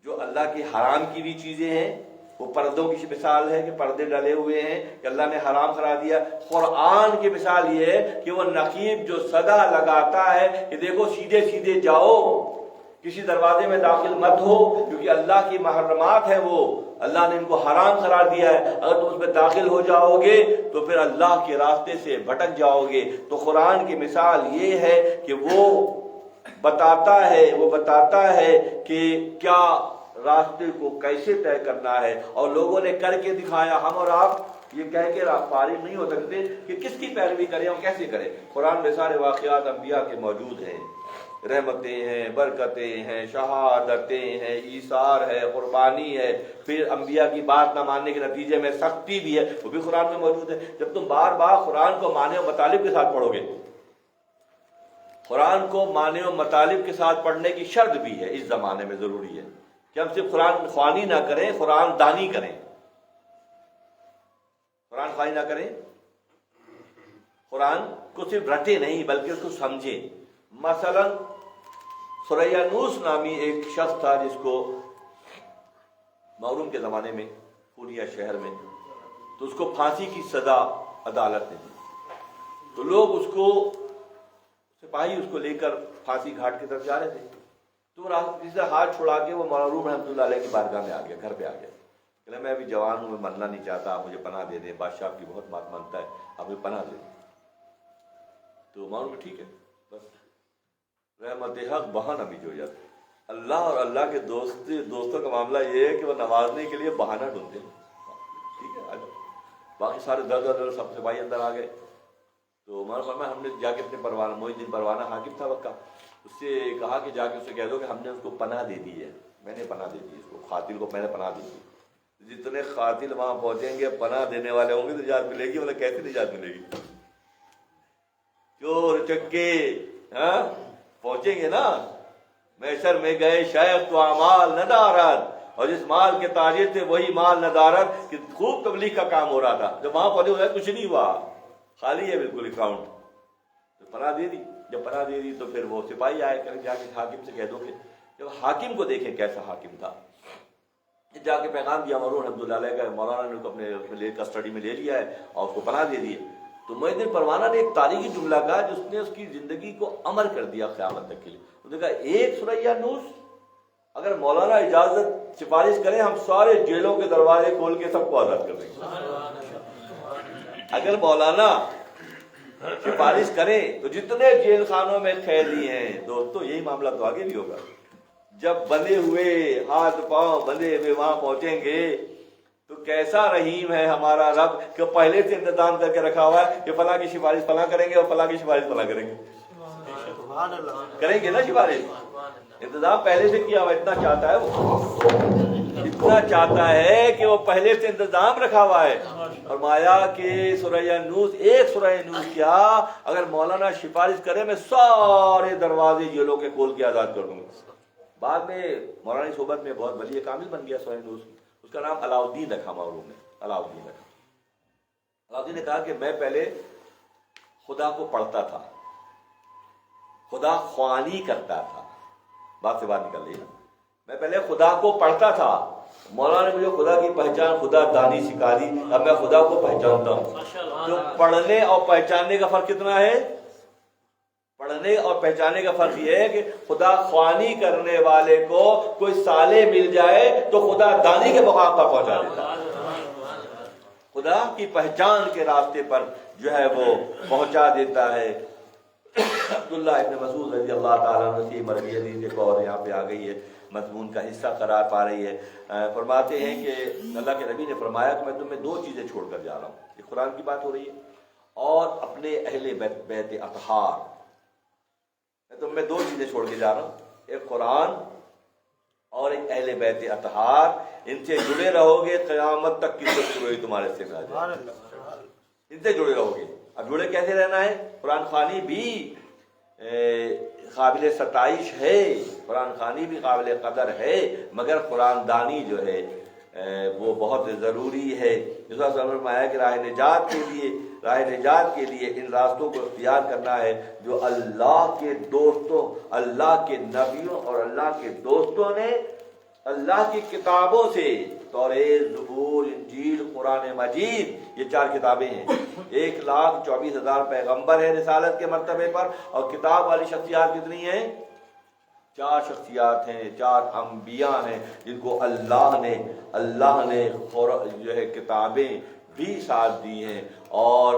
A: جو اللہ کی حرام کی بھی چیزیں ہیں، وہ پردوں کی مثال ہے کہ پردے ڈلے ہوئے ہیں کہ اللہ نے حرام قرار دیا۔ قرآن کی مثال یہ ہے کہ وہ نقیب جو صدا لگاتا ہے کہ دیکھو سیدھے سیدھے جاؤ، کسی دروازے میں داخل مت ہو، کیونکہ اللہ کی محرمات ہیں، وہ اللہ نے ان کو حرام قرار دیا ہے، اگر تم اس میں داخل ہو جاؤ گے تو پھر اللہ کے راستے سے بھٹک جاؤ گے۔ تو قرآن کی مثال یہ ہے کہ وہ بتاتا ہے کہ کیا راستے کو کیسے طے کرنا ہے، اور لوگوں نے کر کے دکھایا۔ ہم اور آپ یہ کہہ کے فارغ نہیں ہو سکتے کہ کس کی پیروی کریں اور کیسے کریں۔ قرآن میں سارے واقعات انبیاء کے موجود ہیں، رحمتیں ہیں، برکتیں ہیں، شہادتیں ہیں، ایثار ہے، قربانی ہے، پھر انبیاء کی بات نہ ماننے کے نتیجے میں سختی بھی ہے، وہ بھی قرآن میں موجود ہے۔ جب تم بار بار قرآن کو معنی و مطالب کے ساتھ پڑھو گے، قرآن کو معنی و مطالب کے ساتھ پڑھنے کی شرط بھی ہے، اس زمانے میں ضروری ہے کہ ہم صرف قرآن خوانی نہ کریں، قرآن دانی کریں۔ قرآن خوانی نہ کریں، قرآن کو صرف رٹے نہیں بلکہ اس کو سمجھیں۔ مثلا سریانوس نامی ایک شخص تھا جس کو معروم کے زمانے میں پوریا شہر میں، تو اس کو پھانسی کی سزا عدالت نے دی، تو لوگ اس کو سپاہی اس کو لے کر پھانسی گھاٹ کی طرف جا رہے تھے، تو راستے سے ہاتھ چھڑا کے وہ مولانا روم رحمۃ اللہ علیہ کی بارگاہ میں آ گیا، گھر پہ آ گیا، کہ میں ابھی جوان ہوں، میں مرنا نہیں چاہتا، آپ مجھے پناہ دے دیں، بادشاہ آپ کی بہت بات مانتا ہے، آپ مجھے پناہ دے دیں۔ تو مولانا ٹھیک ہے، بس رحمت حق بہانہ بھی ہو جاتا ہے۔ اللہ اور اللہ کے دوستوں کا معاملہ یہ ہے کہ وہ نوازنے کے لیے بہانہ ڈھونڈتے ہیں، ٹھیک ہے، باقی سارے در سب سپاہی اندر آ گئے۔ تو مولانا فرمایا ہم نے جا کے اپنے پروانہ، محی الدین پروانہ حاکم تھا وقت کا، اس سے کہا کہ جا کے اسے کہہ دو کہ ہم نے اس کو پناہ دے دی ہے، میں نے پناہ دے دی اس کو، قاتل کو میں نے پناہ دے دی۔ جتنے قاتل وہاں پہنچیں گے پناہ دینے والے ہوں گے تو نجات ملے گی، مطلب کیسے نجات ملے گی؟ چور چکے پہنچیں گے نا، محشر میں گئے شیخ تو اعمال ندارت، اور جس مال کے تاجر تھے وہی مال ندارت کہ خوب تبلیغ کا کام ہو رہا تھا، جب وہاں پہنچے ہوئے کچھ نہیں ہوا، خالی ہے بالکل اکاؤنٹ۔ تو پناہ دے دی، جب پناہ دے دی تو پھر وہ سپاہی آئے کہ جا کے حاکم سے کہہ دو کہ جب حاکم کو دیکھیں کیسا حاکم تھا، جا کے پیغام دیا مولانا رحمۃ اللہ علیہ کا، مولانا نے اپنے کسٹڈی میں لے لیا ہے اور اس کو پناہ دے دی ہے۔ تو محی الدین پروانہ نے ایک تاریخی جملہ کہا جس نے اس کی زندگی کو امر کر دیا قیامت تک کے لیے۔ اس نے کہا ایک ثریا نوس اگر مولانا اجازت سفارش کریں ہم سارے جیلوں کے دروازے کھول کے سب کو آزاد کر دیں گے۔ اگر مولانا سفارش کریں تو جتنے جیل خانوں میں قیدی ہیں دوستو، یہی معاملہ تو آگے بھی ہوگا، جب بندھے ہوئے ہاتھ پاؤں بندھے ہوئے وہاں پہنچیں گے تو کیسا رحیم ہے ہمارا رب کہ پہلے سے انتظام کر کے رکھا ہوا ہے کہ فلاں کی سفارش فلاں کریں گے اور فلاں کی سفارش فلاں کریں گے، کریں گے نا سفارش، انتظام پہلے سے کیا ہوا، اتنا چاہتا ہے وہ، اتنا چاہتا ہے کہ وہ پہلے سے انتظام رکھا ہوا ہے۔ فرمایا کہ سورہ نوس، ایک سورہ نوس کیا اگر مولانا سفارش کرے میں سارے دروازے جیلوں کے کھول کے آزاد کر دوں گا۔ بعد میں مولانا صحبت میں بہت ولی کامل بن گیا سورہ نوس، اس کا نام علاؤالدین رکھا معروف نے، علاؤالدین رکھا۔ علاؤالدین نے کہا کہ میں پہلے خدا کو پڑھتا تھا، خدا خوانی کرتا تھا، بات سے بات نکل رہی ہے، میں پہلے خدا کو پڑھتا تھا، مولانا نے مجھے خدا کی پہچان خدا دانی سکھا دی، اب میں خدا کو پہچانتا ہوں۔ تو پڑھنے اور پہچاننے کا فرق کتنا ہے؟ پڑھنے اور پہچاننے کا فرق یہ ہے کہ خدا خوانی کرنے والے کو کوئی صالح مل جائے تو خدا دانی کے مقام پر پہنچا دیتا ہے، خدا کی پہچان کے راستے پر جو ہے وہ پہنچا دیتا ہے۔ عبداللہ ابن مسعود رضی اللہ تعالیٰ عنہ سے مروی حدیث ایک اور یہاں پہ آ گئی ہے، مضمون کا حصہ قرار پا رہی ہے۔ فرماتے ہیں کہ اللہ کے نبی نے فرمایا کہ میں تمہیں دو چیزیں چھوڑ کر جا رہا ہوں، یہ قرآن کی بات ہو رہی ہے، اور اپنے اہل بیت اطہار، میں تمہیں دو چیزیں چھوڑ کے جا رہا ہوں، ایک قرآن اور ایک اہل بیت اطہار، ان سے جڑے رہو گے قیامت تک کی سروئی تمہارے سے نہ جائے، ان سے جڑے رہو گے۔ اب جڑے کیسے رہنا ہے؟ قرآن خوانی بھی قابل ستائش ہے، قرآن خوانی بھی قابل قدر ہے، مگر قرآن دانی جو ہے وہ بہت ضروری ہے۔ جس طرح سے فرمایا کہ راہ نجات کے لیے ان راستوں کو اختیار کرنا ہے جو اللہ کے دوستوں، اللہ کے نبیوں اور اللہ کے دوستوں نے اللہ کی کتابوں سے، توریت، زبور، انجیل، قرآن مجید، یہ چار کتابیں ہیں، 1,24,000 پیغمبر ہیں رسالت کے مرتبے پر، اور کتاب والی شخصیات کتنی ہیں؟ 4 شخصیات ہیں، 4 انبیاء ہیں جن کو اللہ نے جو ہے کتابیں بھی ساتھ دی ہیں، اور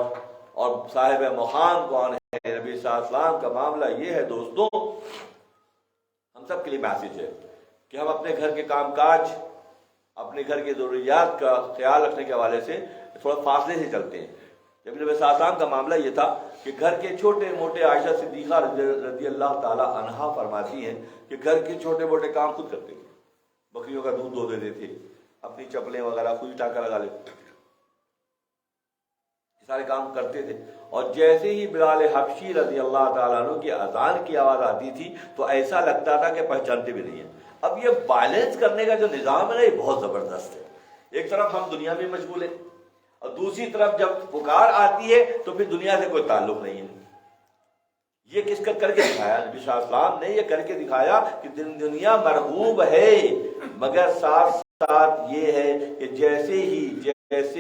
A: صاحب مقام کون ہے؟ نبی صلی اللہ علیہ وسلم کا معاملہ یہ ہے دوستوں، ہم سب کے لیے میسج ہے کہ ہم اپنے گھر کے کام کاج، اپنے گھر کے ضروریات کا خیال رکھنے کے حوالے سے تھوڑا فاصلے سے چلتے ہیں۔ جب نبی صلی اللہ علیہ وسلم کا معاملہ یہ تھا کہ گھر کے چھوٹے موٹے، عائشہ صدیقہ رضی اللہ تعالی عنہا فرماتی ہیں کہ گھر کے چھوٹے موٹے کام خود کرتے تھے، بکریوں کا دودھ دھو دیتے تھے، اپنی چپلیں وغیرہ خود ٹاکا لگا لیتے، سارے کام کرتے تھے، اور جیسے ہی بلال حبشی رضی اللہ تعالیٰ عنہ کی اذان کی آواز آتی تھی تو ایسا لگتا تھا کہ پہچانتے بھی نہیں ہیں۔ اب یہ بیلنس کرنے کا جو نظام ہے نا، یہ بہت زبردست ہے۔ ایک طرف ہم دنیا میں مشغول ہیں اور دوسری طرف جب پکار آتی ہے تو پھر دنیا سے کوئی تعلق نہیں ہے۔ یہ کس کا کر کے دکھایا؟ نبی صلی اللہ علیہ وسلم نے یہ کر کے دکھایا کہ دنیا مرغوب ہے، مگر ساتھ ساتھ یہ ہے کہ جیسے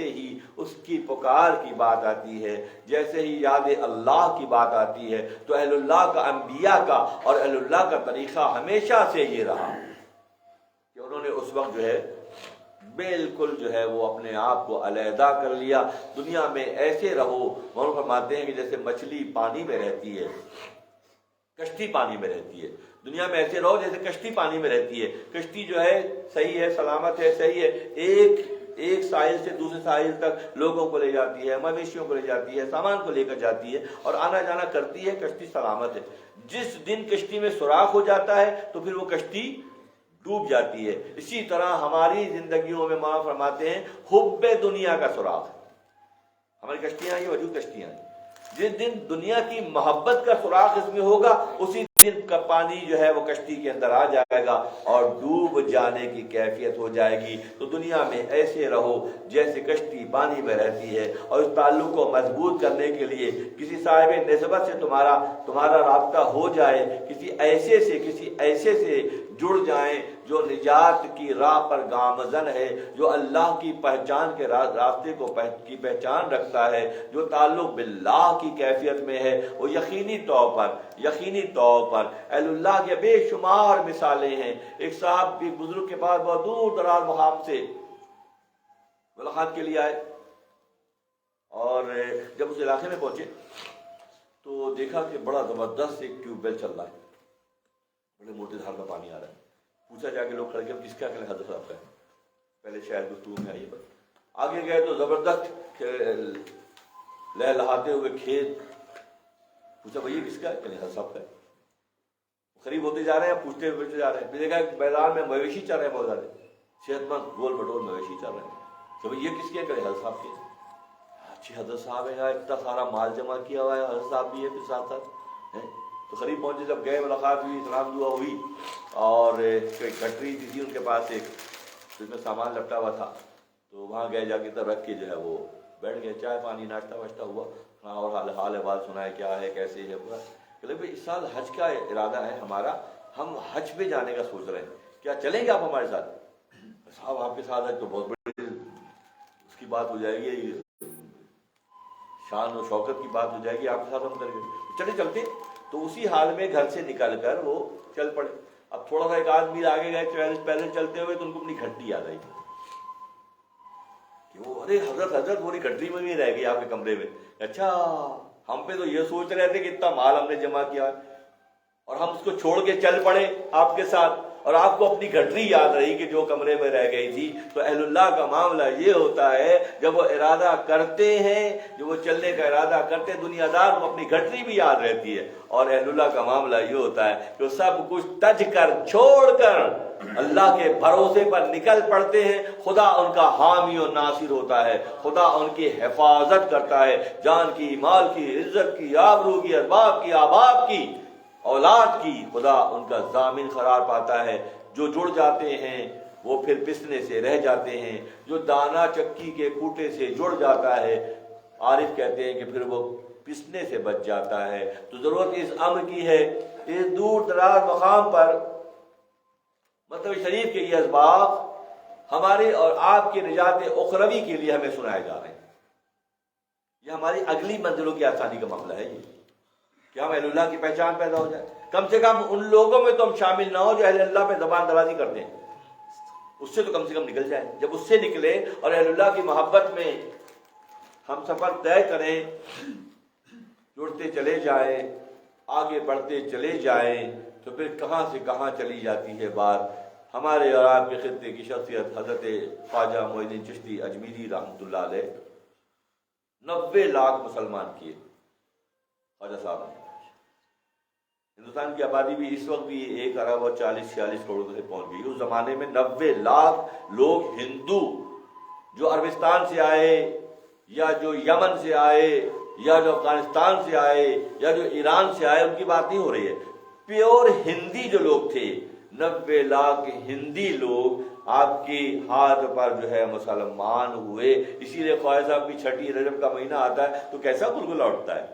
A: ہی اس کی پکار کی بات آتی ہے، جیسے ہی یاد اللہ کی بات آتی ہے، تو اہل اللہ کا، انبیاء کا اور اہل اللہ کا طریقہ ہمیشہ سے یہ رہا کہ انہوں نے اس وقت جو ہے بالکل جو ہے وہ اپنے آپ کو علیحدہ کر لیا۔ دنیا میں ایسے رہو، وہ فرماتے ہیں کہ جیسے مچھلی پانی میں رہتی ہے، کشتی پانی میں رہتی ہے، دنیا میں ایسے رہو جیسے کشتی پانی میں رہتی ہے۔ کشتی جو ہے صحیح ہے، سلامت ہے، صحیح ہے، ایک ساحل سے دوسرے ساحل تک لوگوں کو لے جاتی ہے، مویشیوں کو لے جاتی ہے، سامان کو لے کر جاتی ہے اور آنا جانا کرتی ہے، کشتی سلامت ہے۔ جس دن کشتی میں سوراخ ہو جاتا ہے تو پھر وہ کشتی ڈوب جاتی ہے۔ اسی طرح ہماری زندگیوں میں مولانا فرماتے ہیں حب دنیا کا سوراخ، ہماری کشتیاں یہ وجود کشتیاں ہیں، جس دن دنیا کی محبت کا سوراخ اس میں ہوگا، اسی دن کا پانی جو ہے وہ کشتی کے اندر آ جائے گا اور ڈوب جانے کی کیفیت ہو جائے گی۔ تو دنیا میں ایسے رہو جیسے کشتی پانی میں رہتی ہے، اور اس تعلق کو مضبوط کرنے کے لیے کسی صاحب نسبت سے تمہارا رابطہ ہو جائے، کسی ایسے سے جڑ جائیں جو نجات کی راہ پر گامزن ہے، جو اللہ کی پہچان کے راستے کی پہچان رکھتا ہے، جو تعلق باللہ کی کیفیت میں ہے، وہ یقینی طور پر اہل اللہ کے بے شمار مثالیں ہیں۔ ایک صاحب بھی بزرگ کے پاس بہت دور دراز مقام سے ملاقات کے لیے آئے، اور جب اس علاقے میں پہنچے تو دیکھا کہ بڑا زبردست ایک ٹیوب ویل چل رہا ہے، بڑے موٹے دھار کا پانی آ رہا ہے۔ پوچھا جا کے لوگ کھڑے کس کا کہ حضرت صاحب کا ہے۔ پہلے شاید گفتگو میں آئیے، آگے گئے تو زبردست لہلہاتے ہوئے کھیت، پوچھا بھئی کس کا ہے کہ حضرت صاحب کا ہے۔ قریب ہوتے جا رہے ہیں، پوچھتے ہوئے جا رہے ہیں، پھر دیکھا میدان میں مویشی چل رہے ہیں، بہت زیادہ صحت مند گول بٹول مویشی چل رہے ہیں، کہ بھئی یہ کس کے ہیں کہ حضرت صاحب کے۔ اچھی حضرت صاحب ہے، اتنا سارا مال جمع کیا ہوا ہے، حضرت صاحب بھی ہے پھر ساتھ ساتھ۔ تو قریب پہنچے، جب گئے ملاقات ہوئی، سلام دعا ہوئی، اور ایک گٹری تھی ان کے پاس، ایک جس میں سامان لپٹا ہوا تھا، تو وہاں گئے، جا کے تب رکھ کے جو ہے وہ بیٹھ گئے، چائے پانی ناشتہ واشتہ ہوا، اور حال احوال سنائے کیا ہے کیسے ہے پورا۔ کہ بھائی اس سال حج کا ارادہ ہے ہمارا، ہم حج پہ جانے کا سوچ رہے ہیں، کیا چلیں گے آپ ہمارے ساتھ؟ صاحب آپ کے ساتھ ہے تو بہت بڑی اس کی بات ہو جائے گی، شان و شوکت کی بات ہو جائے گی، آپ کے ساتھ ہم کریں گے، چلتے۔ تو اسی حال میں گھر سے نکل کر وہ چل پڑے۔ اب تھوڑا سا ایک آدمی آگے گئے پہلے چلتے ہوئے، تو ان کو اپنی گھٹی یاد آئی کہ وہ ارے حضرت پوری گھٹی میں بھی رہ گئی آپ کے کمرے میں۔ اچھا، ہم پہ تو یہ سوچ رہے تھے کہ اتنا مال ہم نے جمع کیا اور ہم اس کو چھوڑ کے چل پڑے آپ کے ساتھ، اور آپ کو اپنی گھٹری یاد رہی کہ جو کمرے میں رہ گئی تھی۔ تو اہل اللہ کا معاملہ یہ ہوتا ہے، جب وہ ارادہ کرتے ہیں، جو وہ چلنے کا ارادہ کرتے ہیں، دنیا دار کو اپنی گھٹری بھی یاد رہتی ہے۔ اور اہل اللہ کا معاملہ یہ ہوتا ہے کہ وہ سب کچھ تج کر چھوڑ کر اللہ کے بھروسے پر نکل پڑتے ہیں۔ خدا ان کا حامی و ناصر ہوتا ہے، خدا ان کی حفاظت کرتا ہے، جان کی، مال کی، عزت کی، آبرو کی، اسباب کی، آباد کی، اولاد کی، خدا ان کا ضامن قرار پاتا ہے۔ جو جڑ جاتے ہیں وہ پھر پسنے سے رہ جاتے ہیں، جو دانا چکی کے کوٹے سے جڑ جاتا ہے، عارف کہتے ہیں کہ پھر وہ پسنے سے بچ جاتا ہے۔ تو ضرورت اس امر کی ہے، اس دور دراز مقام پر مطلب شریف کے یہ اسباب ہماری اور آپ کی نجات اخروی کے لیے ہمیں سنائے جا رہے ہیں۔ یہ ہماری اگلی منزلوں کی آسانی کا معاملہ ہے، یہ کہ ہم اہل اللہ کی پہچان پیدا ہو جائے۔ کم سے کم ان لوگوں میں تو ہم شامل نہ ہو جو اہل اللہ پہ زبان درازی کرتے ہیں، اس سے تو کم سے کم نکل جائیں۔ جب اس سے نکلے اور اہل اللہ کی محبت میں ہم سفر طے کریں، جڑتے چلے جائیں، آگے بڑھتے چلے جائیں، تو پھر کہاں سے کہاں چلی جاتی ہے بات۔ ہمارے اور آپ کے خطے کی شخصیت حضرت خواجہ معین الدین چشتی اجمیری رحمۃ اللہ علیہ 90 لاکھ مسلمان کیے خواجہ صاحب نے۔ ہندوستان کی آبادی بھی اس وقت بھی 1 ارب اور 40-46 کروڑ سے پہنچ گئی۔ اس زمانے میں 90 لاکھ لوگ ہندو جو عربستان سے آئے، یا جو یمن سے آئے، یا جو افغانستان سے آئے، یا جو ایران سے آئے، ان کی بات نہیں ہو رہی ہے، پیور ہندی جو لوگ تھے، 90 لاکھ ہندی لوگ آپ کی ہاتھ پر جو ہے مسلمان ہوئے۔ اسی لیے خواجہ صاحب کی چھٹی رجب کا مہینہ آتا ہے تو کیسا گلگلہ اٹھتا ہے،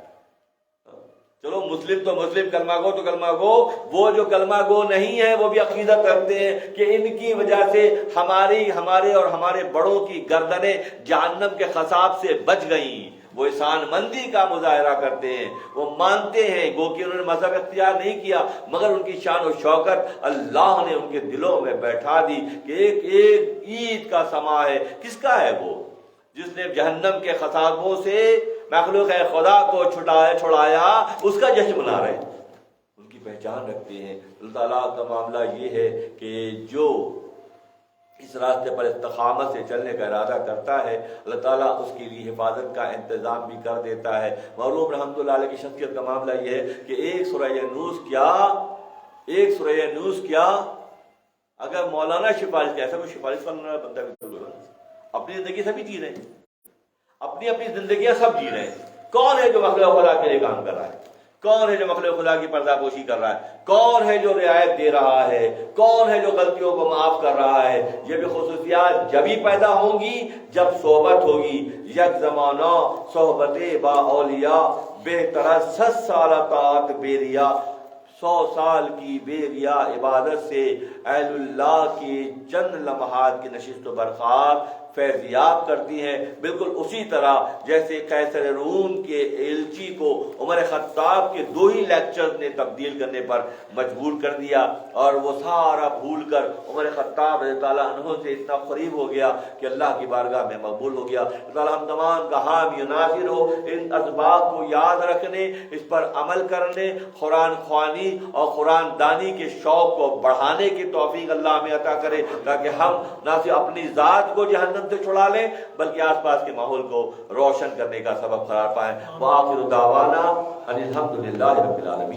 A: چلو مسلم تو مسلم، کلمہ گو تو کلمہ گو، وہ جو کلمہ گو نہیں ہے وہ بھی عقیدت رکھتے ہیں کہ ان کی وجہ سے ہمارے اور ہمارے بڑوں کی گردنیں جہنم کے خساب سے بچ گئیں۔ وہ احسان مندی کا مظاہرہ کرتے ہیں، وہ مانتے ہیں گو کہ انہوں نے مذہب اختیار نہیں کیا، مگر ان کی شان و شوکت اللہ نے ان کے دلوں میں بیٹھا دی کہ ایک عید کا سما ہے۔ کس کا ہے وہ؟ جس نے جہنم کے خسابوں سے مخلوق خدا کو چھڑایا، اس کا جشن منا رہے ہیں، ان کی پہچان رکھتے ہیں۔ اللہ تعالیٰ کا معاملہ یہ ہے کہ جو اس راستے پر استقامت سے چلنے کا ارادہ کرتا ہے، اللہ تعالیٰ اس کے لیے حفاظت کا انتظام بھی کر دیتا ہے۔ معروف رحمۃ اللہ علیہ کی شخصیت کا معاملہ یہ ہے کہ ایک سورہ نوس کیا اگر مولانا سفارش کیا، ایسا کوئی سفارش کرنے بندہ بھی اپنی زندگی سبھی جی رہے ہیں، اپنی زندگیاں سب جی رہے ہیں۔ کون ہے جو مخلوق خدا کے لیے کام کر رہا ہے؟ کون ہے جو مخلوق خدا کی پردہ پوشی کر رہا ہے؟ کون ہے جو رعایت دے رہا ہے؟ کون ہے جو غلطیوں کو معاف کر رہا ہے؟ یہ بھی خصوصیات جبھی پیدا ہوں گی جب صحبت ہوگی۔ یک زمانہ صحبت با اولیاء، بہتر 100 سالہ طاعت بے ریا، 100 سال کی بے ریا عبادت سے اہل اللہ کی چند لمحات کی نشست و برخاست فیضیاب کرتی ہیں۔ بالکل اسی طرح جیسے قیصر روم کے ایلچی کو عمر خطاب کے 2 ہی لیکچرز نے تبدیل کرنے پر مجبور کر دیا، اور وہ سارا بھول کر عمر خطاب رضی اللہ عنہ سے اتنا قریب ہو گیا کہ اللہ کی بارگاہ میں مقبول ہو گیا۔ اللہ تعالیٰ ہم تمام کا حامی و ناصر ہو۔ ان اسباب کو یاد رکھنے، اس پر عمل کرنے، قرآن خوانی اور قرآن دانی کے شوق کو بڑھانے کی توفیق اللہ ہمیں عطا کرے، تاکہ ہم نہ صرف اپنی ذات کو جہنم سے چھڑا لیں بلکہ آس پاس کے ماحول کو روشن کرنے کا سبب قرار پائیں۔ وآخر دعوانا ان الحمد للہ رب العالمین۔